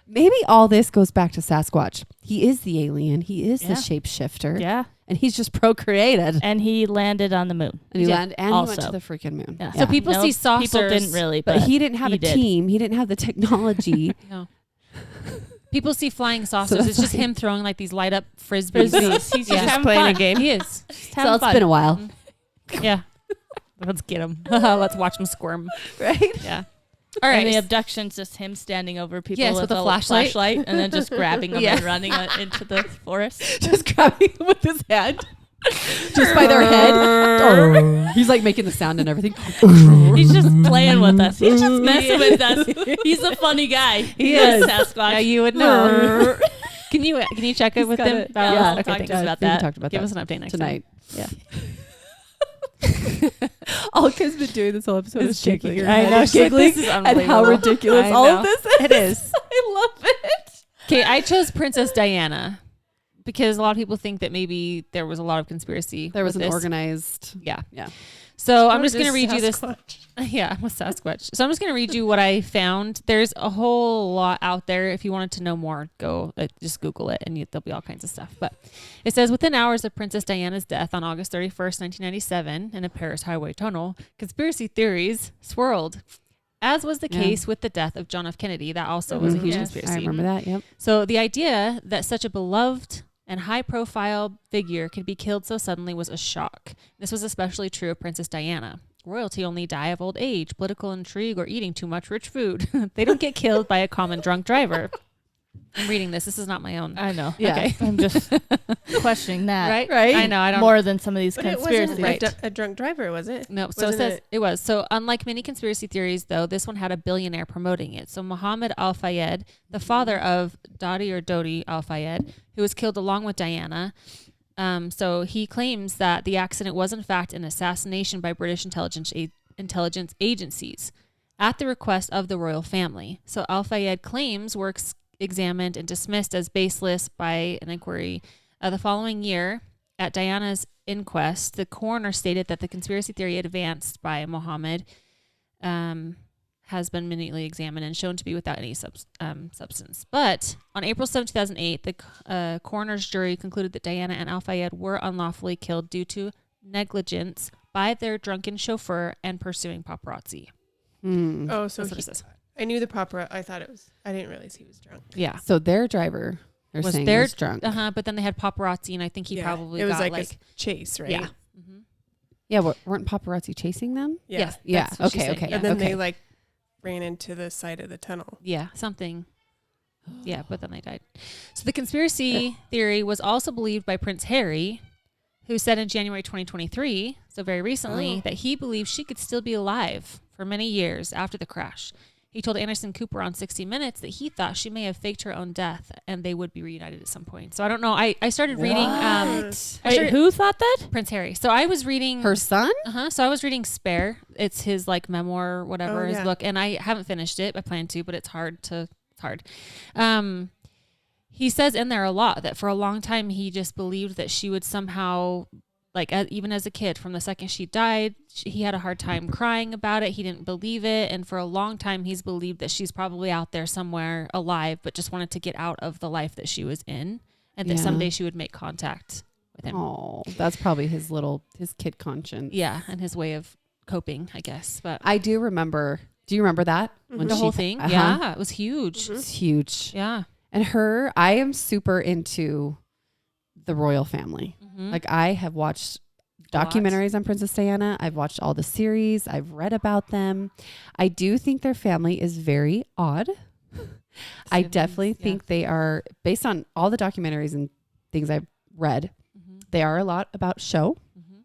Maybe all this goes back to Sasquatch. He is the alien. He is Yeah. the shapeshifter. Yeah. And he's just procreated. And he landed on the moon. And he Yeah. landed and he went Also. to the freaking moon. Yeah. So people see saucers. People didn't really, But he didn't have he a did. team. He didn't have the technology. No. People see flying saucers. that's It's just like- him throwing like these light up frisbees. He's just Yeah. having playing a fun. game. He is. Just So having it's fun. been a while. Yeah. Let's get him. Let's watch him squirm. Right? Yeah. All right. And the abduction's just him standing over people Yes, with with a a flashlight. and then just grabbing them Yeah. and running into the forest. Just grabbing him with his hand. Just by their head. He's like making the sound and everything. He's just playing with us. He's just messing with us. He's a funny guy. He He's is. Sasquatch. Yeah, you would know. Can you check it with got him? it. Oh, Yeah, okay, talk to thanks. us about We can that. talk about Give that us an update next tonight. time. All Kim's been doing this whole episode is shaking her I head know, and she's like, giggling this is and how unbelievable. ridiculous I all know. of this is. It is. I love it. Okay, I chose Princess Diana because a lot of people think that maybe there was a lot of conspiracy. There was with an this. organized. Yeah. Yeah. So I'm just going to read you this. Sasquatch. Yeah, with Sasquatch. So I'm just going to read you what I found. There's a whole lot out there. If you wanted to know more, go just Google it and there'll be all kinds of stuff. But it says within hours of Princess Diana's death on August 31st, 1997 in a Paris highway tunnel, conspiracy theories swirled, as was the Yeah. case with the death of John F. Kennedy. That also was a huge Yes. conspiracy. I remember that. Yep. So the idea that such a beloved and high-profile figure could be killed so suddenly was a shock. This was especially true of Princess Diana. Royalty only die of old age, political intrigue, or eating too much rich food. They don't get killed by a common drunk driver. I'm reading this. This is not my own. I know. Yeah. Okay. I'm just questioning that. Right? Right? I know. I don't More than some of these But it conspiracies. wasn't a drunk driver, was it? No, so it Wasn't says it- it was. So unlike many conspiracy theories, though, this one had a billionaire promoting it. So Mohammed Al-Fayed, the father of Dodi Al-Fayed, who was killed along with Diana. So he claims that the accident was in fact an assassination by British intelligence agencies at the request of the royal family. So Al-Fayed claims were examined and dismissed as baseless by an inquiry. The following year, at Diana's inquest, the coroner stated that the conspiracy theory advanced by Mohammed has been minutely examined and shown to be without any substance. But on April 7, 2008, the coroner's jury concluded that Diana and Al-Fayed were unlawfully killed due to negligence by their drunken chauffeur and pursuing paparazzi. Hmm. Oh, so That's what it says. I knew the paparazzi. I didn't realize he was drunk. Yeah. So their driver, they're Was saying, their- was drunk. But then they had paparazzi, and I think he probably it was got like a chase, right? yeah. Mm-hmm. Yeah, weren't paparazzi chasing them? Yeah. Yes. Yeah. That's what she's Okay. saying, Okay. yeah. And then okay. they like ran into the side of the tunnel. Yeah, something. Yeah, but then they died. So the conspiracy theory was also believed by Prince Harry, who said in January 2023, so very recently, that he believed she could still be alive for many years after the crash. He told Anderson Cooper on 60 Minutes that he thought she may have faked her own death and they would be reunited at some point. So I don't know. I started reading I Wait, started- who thought that? Prince Harry. So I was reading Her son? So I was reading Spare. It's his like memoir, whatever, Oh, his yeah. book, and I haven't finished it. I plan to, but it's hard. He says in there a lot that for a long time he just believed that she would somehow, like even as a kid, from the second she died, he had a hard time crying about it. He didn't believe it, and for a long time he's believed that she's probably out there somewhere alive, but just wanted to get out of the life that she was in, and that Yeah. someday she would make contact with him. Oh, that's probably his kid conscience. Yeah, and his way of coping, I guess. But I do remember. Do you remember that? When the she- whole thing, Uh-huh. yeah, it was huge. It's huge. Yeah. And I am super into the royal family. Mhm. Like I have watched A lot. documentaries on Princess Diana. I've watched all the series. I've read about them. I do think their family is very odd. I Siblings, definitely yeah. think they are, based on all the documentaries and things I've read, Mhm. they are a lot about show. Mhm.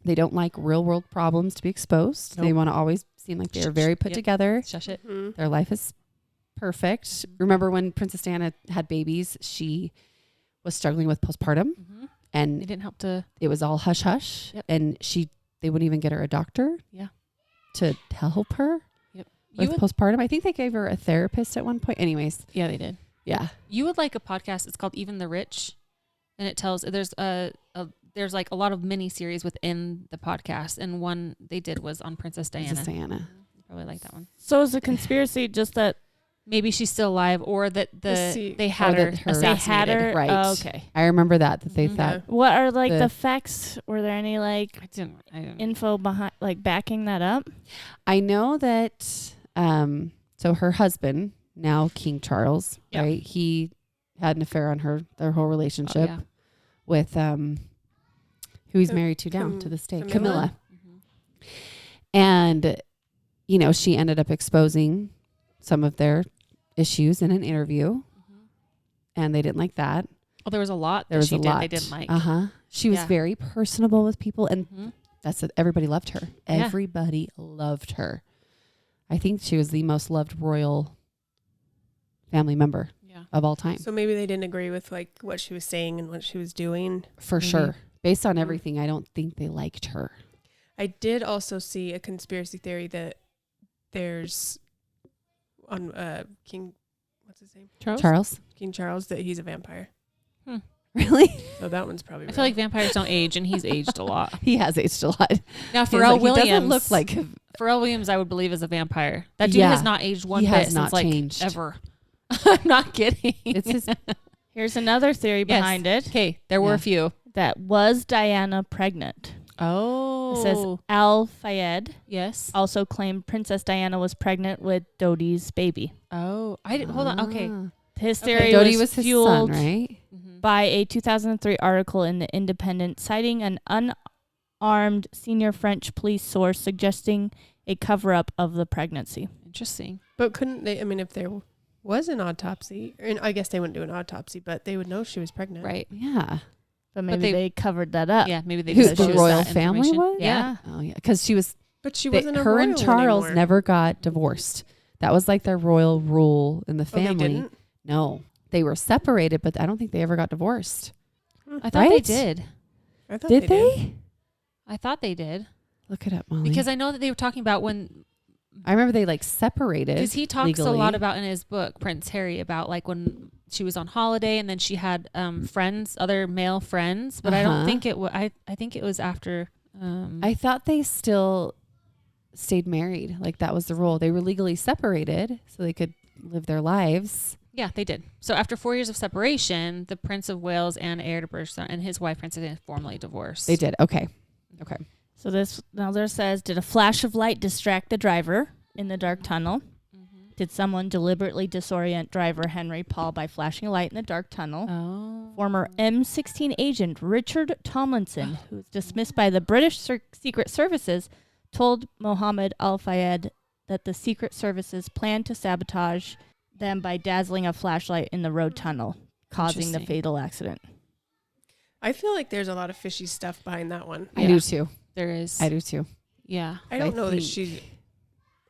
They don't like real world problems to be exposed. They Nope. want to always seem like they are very put Yep. together. Shush it. Mhm. Their life is perfect. Mhm. Remember when Princess Diana had babies, she was struggling with postpartum Mm-hmm. It and didn't help to. it was all hush hush. Yep. And they wouldn't even get her a doctor Yeah. to help her You with would, postpartum. I think they gave her a therapist at one point. Anyways, yeah, they did. yeah. You would like a podcast. It's called Even the Rich, and it tells there's there's like a lot of mini series within the podcast, and one they did was on Princess Diana. Princess Diana. You probably like that one. So is the conspiracy just that Maybe she's still alive, or that see- they had Or her that her- they had assassinated. her? Right. Oh, okay. I remember that they Mhm. thought What are like The- the facts? Were there any like I didn't. info behind, like backing that up? I know that so her husband, now King Charles, Yeah. right? He had an affair on their whole relationship yeah. with who he's Cam- married to now Cam- to this day, Camilla? Camilla. Mhm. And she ended up exposing some of their issues in an interview, Mhm. and they didn't like that. Well, there was a lot There that was she a did lot they didn't like. Uh-huh. She was Yeah. very personable with people, and Mhm. everybody loved her. Yeah. Everybody loved her. I think she was the most loved royal family member Yeah. of all time, So maybe they didn't agree with like what she was saying and what she was doing. for Maybe. sure. Based on Mhm. everything, I don't think they liked her. I did also see a conspiracy theory that there's on King, what's his name? Charles? King Charles, that he's a vampire. Really? So that one's probably I feel like vampires don't age, and he's aged a lot. He has aged a lot. Now, He's Pharrell like, Williams he doesn't look like Pharrell Williams, I would believe, is a vampire. That dude Yeah. has not aged one He bit has since not like changed. ever. I'm not kidding. it's his Here's another theory behind it. Okay, there were Yeah. a few. That was Diana pregnant. Oh, It says Al Fayed yes. also claimed Princess Diana was pregnant with Dodi's baby. Oh, I didn't. Hold on. Okay. His Okay. theory Dodie was was his fueled son, right? by a 2003 article in The Independent citing an unarmed senior French police source suggesting a cover-up of the pregnancy. Interesting. But couldn't they, I mean, if there was an autopsy, and I guess they wouldn't do an autopsy, but they would know she was pregnant. Right. Yeah. But maybe they- they covered that up. Yeah. Maybe they Who, just the used royal that family information. was? Yeah. Oh, yeah. Because she was, But she they- wasn't a her and royal Charles anymore. never got divorced. That was like their royal rule in the Oh, they family. didn't? No. They were separated, but I don't think they ever got divorced. I thought they Right? did. I thought Did they? I thought they did Look it up, Molly. because I know that they were talking about when I remember they like separated. because he talks legally. a lot about in his book Prince Harry about like when she was on holiday and then she had friends, other male friends, but I don't Uh-huh. think it was. I think it was after. I thought they still stayed married. Like that was the rule. They were legally separated so they could live their lives. Yeah, they did. So after 4 years of separation, the Prince of Wales and heir to British throne and his wife Princess Anne formally divorced. They did. Okay. Okay. So this another says, did a flash of light distract the driver in the dark tunnel? Did someone deliberately disorient driver Henry Paul by flashing a light in the dark tunnel? Oh. Former M16 agent Richard Tomlinson, who was dismissed by the British Secret Services, told Mohammed Al-Fayed that the Secret Services planned to sabotage them by dazzling a flashlight in the road tunnel, causing the Interesting. fatal accident. I feel like there's a lot of fishy stuff behind that one. I do too. There is. I do too. Yeah. I don't know that think- she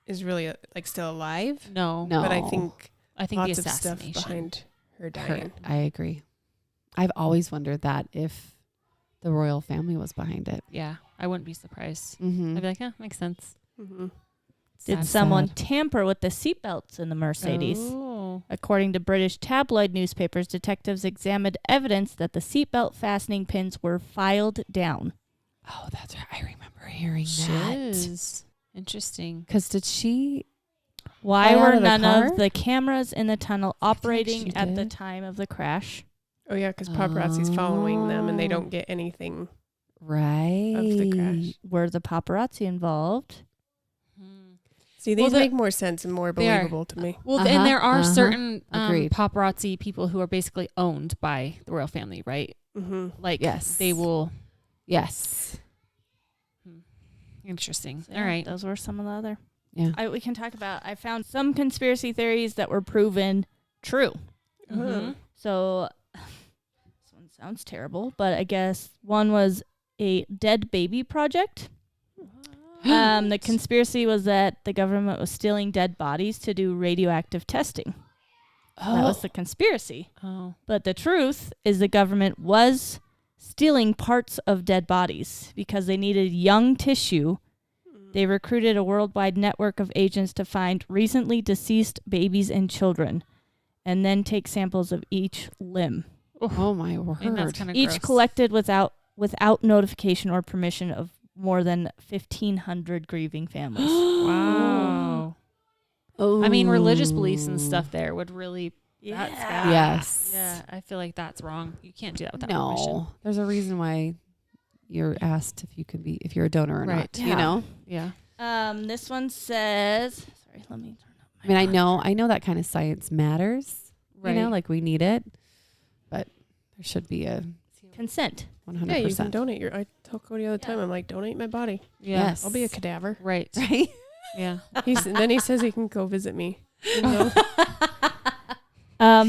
is really like still alive, No. No. but I think I think lots the of stuff assassination. behind her Her- dying. I agree. I've always wondered that if the royal family was behind it. Yeah, I wouldn't be surprised. Mm-hmm. I'd be like, yeah, makes sense. Mm-hmm. Did someone tamper with the seatbelts in the Mercedes? Oh. According to British tabloid newspapers, detectives examined evidence that the seatbelt fastening pins were filed down. Oh, that's right. I remember hearing that. Shiz. Interesting. Because did she? Why Fly out were of the none car? of the cameras in the tunnel I think operating she at the did. time of the crash? Oh yeah, because paparazzi's following them and they Oh. don't get anything. Right. Of the crash. Were the paparazzi involved? See, Well, these the- make more sense and more They are. believable to me. Well, Uh-huh, and there are uh-huh. certain Agreed. paparazzi people who are basically owned by the royal family, right? Mm-hmm. Like, Yes. they will. Yes. Interesting. So, All right. Those were some of the other. Yeah. We can talk about. I found some conspiracy theories that were proven true. Mhm. So this one sounds terrible, but I guess one was a dead baby project. The conspiracy was that the government was stealing dead bodies to do radioactive testing. That was the conspiracy. Oh. But the truth is the government was stealing parts of dead bodies because they needed young tissue. They recruited a worldwide network of agents to find recently deceased babies and children and then take samples of each limb. Oh my And that's word. kind of Each collected without notification or permission of more than 1,500 grieving families. Wow. Oh. I mean, religious beliefs and stuff there would really. That's bad. Yes. Yeah, I feel like that's wrong. You can't do that without permission. No. There's a reason why you're asked if you're a donor or Right. not. Yeah. You know? Yeah. This one says, sorry, let me turn up I mean, I know that kind of science matters. Right. You know, like we need it, but there should be a consent. 100%. Yeah, you can donate your. I tell Cody all the time. I'm like, donate my body. Yeah. Yes. I'll be a cadaver. Right. Right? Yeah. And then he says he can go visit me. You know?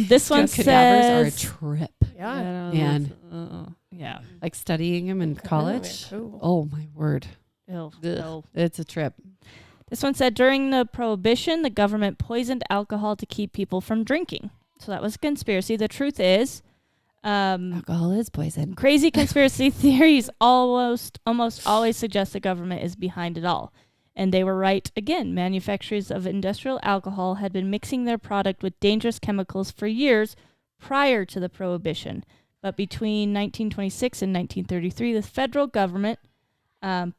This one Cadavers says, are a trip. Yeah. Man. yeah. Like studying them in college. Cool. Oh my word. Ew. Ugh. It's a trip. This one said during the Prohibition, the government poisoned alcohol to keep people from drinking. So that was a conspiracy. The truth is, Alcohol is poison. Crazy conspiracy theories almost always suggest the government is behind it all. And they were right again. Manufacturers of industrial alcohol had been mixing their product with dangerous chemicals for years prior to the prohibition. But between 1926 and 1933, the federal government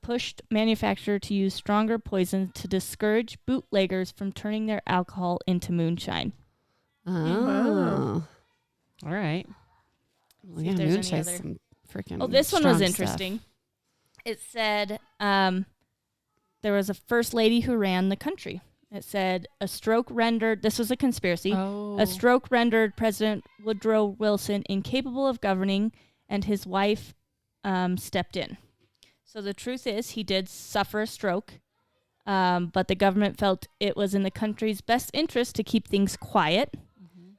pushed manufacturers to use stronger poison to discourage bootleggers from turning their alcohol into moonshine. Oh. All right. Well, See yeah, if there's any moonshine's other- some freaking Oh, this one was strong interesting. It said there was a first lady who ran the country. It said a stroke rendered, this was a conspiracy, Oh. a stroke rendered President Woodrow Wilson incapable of governing, and his wife stepped in. So the truth is he did suffer a stroke, but the government felt it was in the country's best interest to keep things quiet.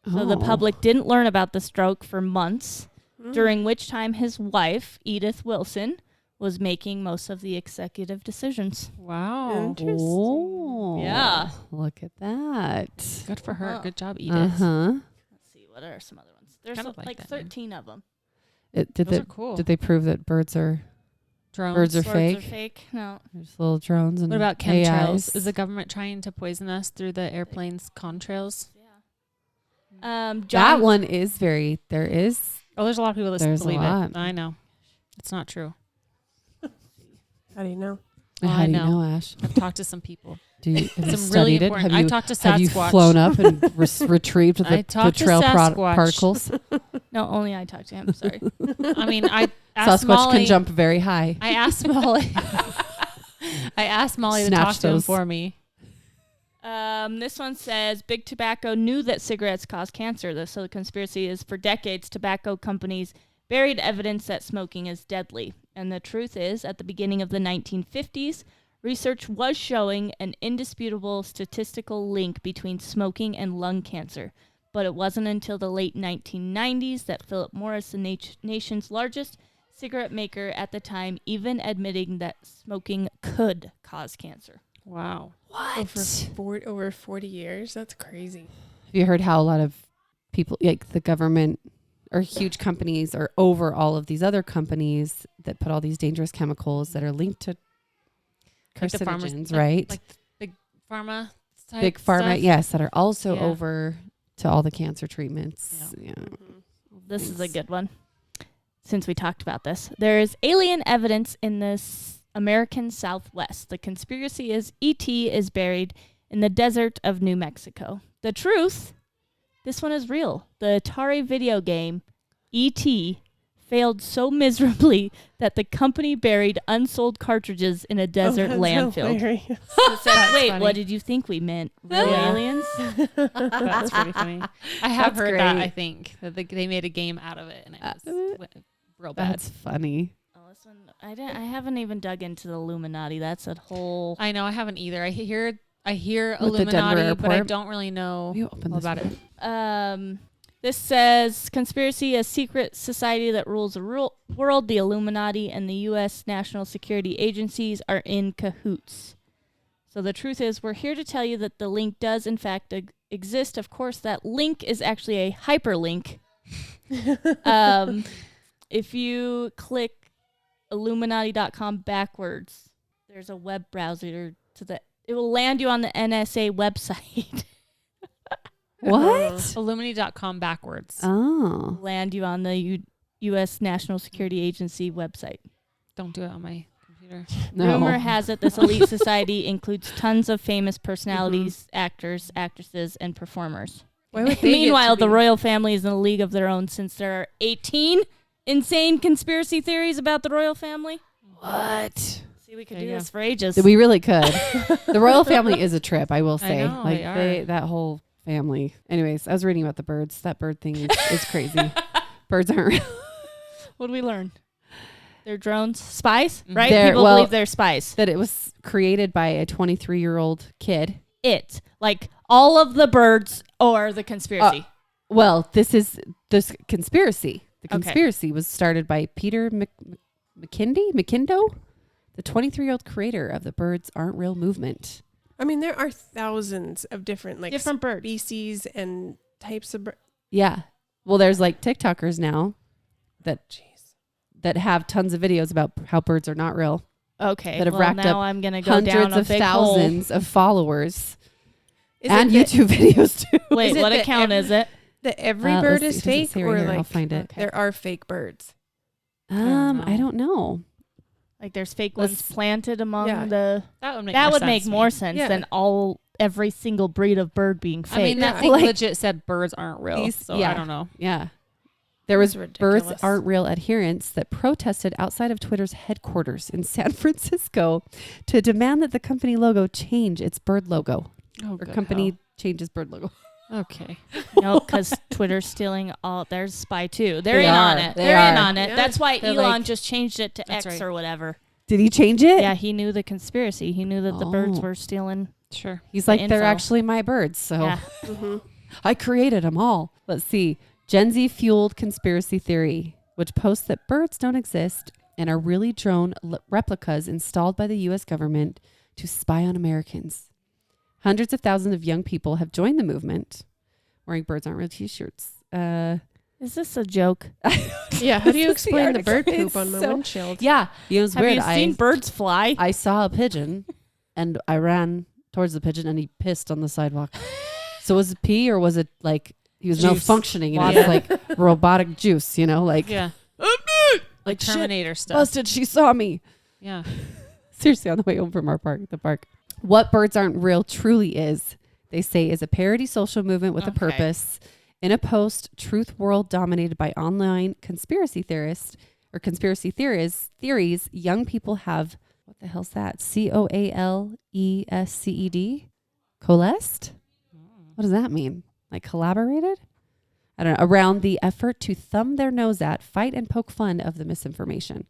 stuff. So the Oh. public didn't learn about the stroke for months, Mm. during which time his wife, Edith Wilson, was making most of the executive decisions. Wow. Interesting. Oh. Yeah. Look at that. Good for her. Uh-huh. Good job, Edith. Uh-huh. Let's see, what are some other ones? There's Kind of like like that name. 13 of them. Did Those they are cool. did they prove that birds are Drones. birds are Swords fake? are fake. No. There's little drones and What about chemtrails? AIs. Is the government trying to poison us through the airplane's contrails? Yeah. that John, one is very there is Oh, there's a lot of people that There's a believe lot. it. I know. It's not true. How do you know? Oh, how I do you know. know, Ash? I've talked to some people. Do you, have you Some really studied it? important. Have you, I talked to have you Sasquatch. flown up and retrieved I the talked to trail Sasquatch. particles? no, only I talked to him. Sorry. I mean, I asked Sasquatch Molly. can jump very high. I asked Molly. I asked Molly to Snatch talk to him those. for me. This one says Big Tobacco knew that cigarettes cause cancer. So the conspiracy is for decades, tobacco companies buried evidence that smoking is deadly. And the truth is, at the beginning of the 1950s, research was showing an indisputable statistical link between smoking and lung cancer. But it wasn't until the late 1990s that Philip Morris, the nation's largest cigarette maker at the time, even admitting that smoking could cause cancer. Wow. Over 40 years? That's crazy. Have you heard how a lot of people, like the government or huge companies, are over all of these other companies that put all these dangerous chemicals that are linked to Like the farmers- carcinogens, like- right? Like big pharma. Type Big pharma, stuff. yes, that are also Yeah. over to all the cancer treatments. Yeah. This is a good one. Since we talked about this, there is alien evidence in this American Southwest. The conspiracy is E.T. is buried in the desert of New Mexico. The truth, this one is real. The Atari video game E.T. failed so miserably that the company buried unsold cartridges in a desert landfill. It said, wait, funny. what did you think we meant? Real Yeah. aliens? That's pretty funny. I have That's heard that. great. I think that they made a game out of it, and it was real bad. That's funny. Oh, this one, I haven't even dug into the Illuminati. That's a whole. I know I haven't either. I hear With the Denver Illuminati, but I airport? don't really know You open all this about one. it. This says conspiracy, a secret society that rules the world. The Illuminati and the U.S. national security agencies are in cahoots. So the truth is, we're here to tell you that the link does in fact exist. Of course, that link is actually a hyperlink. If you click Illuminati.com backwards, there's a web browser it will land you on the NSA website. What? Illuminati.com backwards. Oh. Land you on the U.S. National Security Agency website. Don't do it on my computer. No. Rumor has it this elite society includes tons of famous personalities, actors, actresses, and performers. Why would they Meanwhile, get to the be- royal family is in a league of their own since there are 18 insane conspiracy theories about the royal family. What? See, we could There do you this for ages. We really could. The royal family is a trip, I will say. know, like they are. that whole family. Anyways, I was reading about the birds. That bird thing is crazy. Birds aren't real. What did we learn? They're drones, spies, Mhm. right? They're- People well- believe they're spies. That it was created by a 23-year-old kid. Like all of the birds or the conspiracy. Well, this conspiracy. The Okay. conspiracy was started by Peter McKindo, the 23-year-old creator of the Birds Aren't Real movement. I mean, there are thousands of different Different birds. species and types of birds. Yeah. Well, there's like TikTokers now that have tons of videos about how birds are not real. Okay. That have well, racked now up I'm gonna go down Hundreds a of big thousands of followers Is and it YouTube videos too. hole. Wait, Is it what that account is it? that every Let's bird see, is it doesn't fake, say right or here. I'll like find it. Okay. there are fake birds? I don't know. Like there's fake Let's- ones planted among Yeah. the. That would make That more would sense make to more me. sense Yeah. than every single breed of bird being fake. I mean, that Yeah. thing Like- legit said birds aren't real. These- So yeah. I don't know. Yeah. There was That's birds ridiculous. aren't real adherents that protested outside of Twitter's headquarters in San Francisco to demand that the company logo change its bird logo. Oh, Or company changes bird logo. Okay. no, because Twitter's stealing all. There's spy too. They're They in on are. it. They They're in are. on it. Yeah. That's why They're Elon like- just changed it to That's X right. or whatever. Did he change it? Yeah, he knew the conspiracy. He knew that the birds Oh. were stealing. Sure. He's the like, they're info. actually my birds. So Yeah. Mm-hmm. I created them all. Let's see. Gen Z fueled conspiracy theory, which posts that birds don't exist and are really drone replicas installed by the U.S. government to spy on Americans. Hundreds of thousands of young people have joined the movement wearing birds aren't real t-shirts. Is this a joke? Yeah. How do you This is the explain the bird article. poop on my It's so- windshield? Yeah. It was Have weird. you seen birds fly? I saw a pigeon and I ran towards the pigeon and he pissed on the sidewalk. So was it pee or was it like he was Juice. malfunctioning and Water. it was like robotic juice, you know, like Yeah. Like shit, Terminator stuff. busted, she saw me. Yeah. Seriously, on the way home from the park. What Birds Aren't Real truly is, they say, is a parody social movement with a Okay. purpose. In a post-truth world dominated by online conspiracy theorists or conspiracy theories, young people have, what the hell's that? COALESCED? Coalesced? What does that mean? Like collaborated? I don't know. Around the effort to thumb their nose at, fight and poke fun of the misinformation.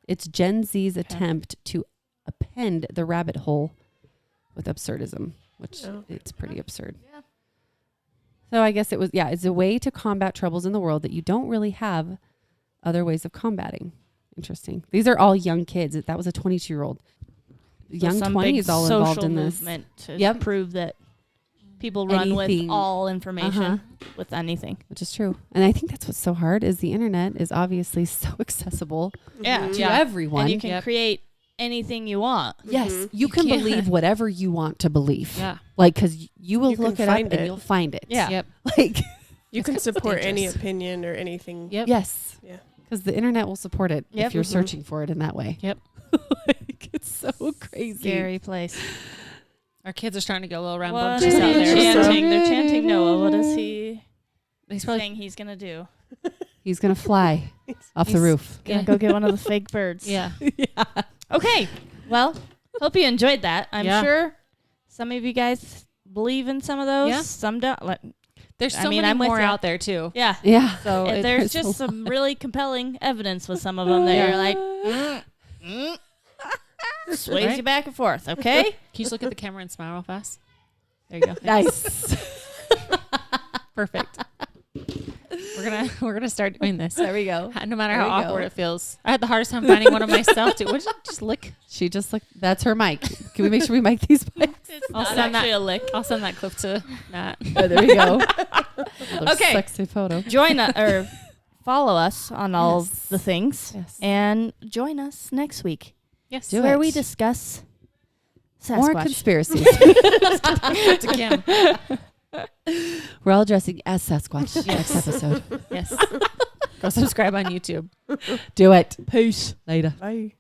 It's Gen Z's attempt to append the rabbit hole with absurdism, which Oh. it's pretty absurd. Yeah. So I guess it's a way to combat troubles in the world that you don't really have other ways of combating. Interesting. These are all young kids. That was a 22-year-old. Young Some big 20s all involved social in this. movement to Yep. prove that people run Anything. with all information Uh-huh. with anything. Which is true. And I think that's what's so hard is the internet is obviously so accessible Yeah. to Yeah. everyone. And you can Yep. create anything you want. Yes, Mhm. you can can. believe whatever you want to believe. Yeah. Like, because you will You can look it up find and it. you'll find it. Yeah. Yep. Like, You can It's support any dangerous. opinion or anything. Yep. yes. Yeah. Because the internet will support it Yep. if you're Mhm. searching for it in that way. Yep. Like, it's so crazy. Scary place. Our kids are starting to get a little What rambunctious are out they there. chanting? They're chanting Noah. What is he He's probably saying he's gonna do? He's going to fly off the He's- roof. Gonna Yeah. go get one of the fake birds. Yeah. Okay. Well, hope you enjoyed that. I'm Yeah. sure some of you guys believe in some of those. Yeah. Some don't. There's I so mean, many I'm with more ya. out there too. Yeah. Yeah. So And it- there's there's a just some really compelling evidence with some of them that you're like, sways Right? you back and forth. Okay. can you just look at the camera and smile real fast? There you go. Nice. Perfect. We're gonna start doing this. There we go. No matter There how we go. awkward it feels. I had the hardest time finding one of myself too. What did you just lick? She just looked. That's her mic. Can we make sure we mic these mics? It's I'll not send actually that. a lick. I'll send that clip to Matt. Oh, there we go. Another Okay. Sexy photo. Join us or follow us on all Yes. the things Yes. and join us next week Yes. Do where it. we discuss More Sasquatch. conspiracies. To Kim. We're all dressing as Sasquatch next episode. Yes. Go subscribe on YouTube. Do it. Peace. Later. Bye.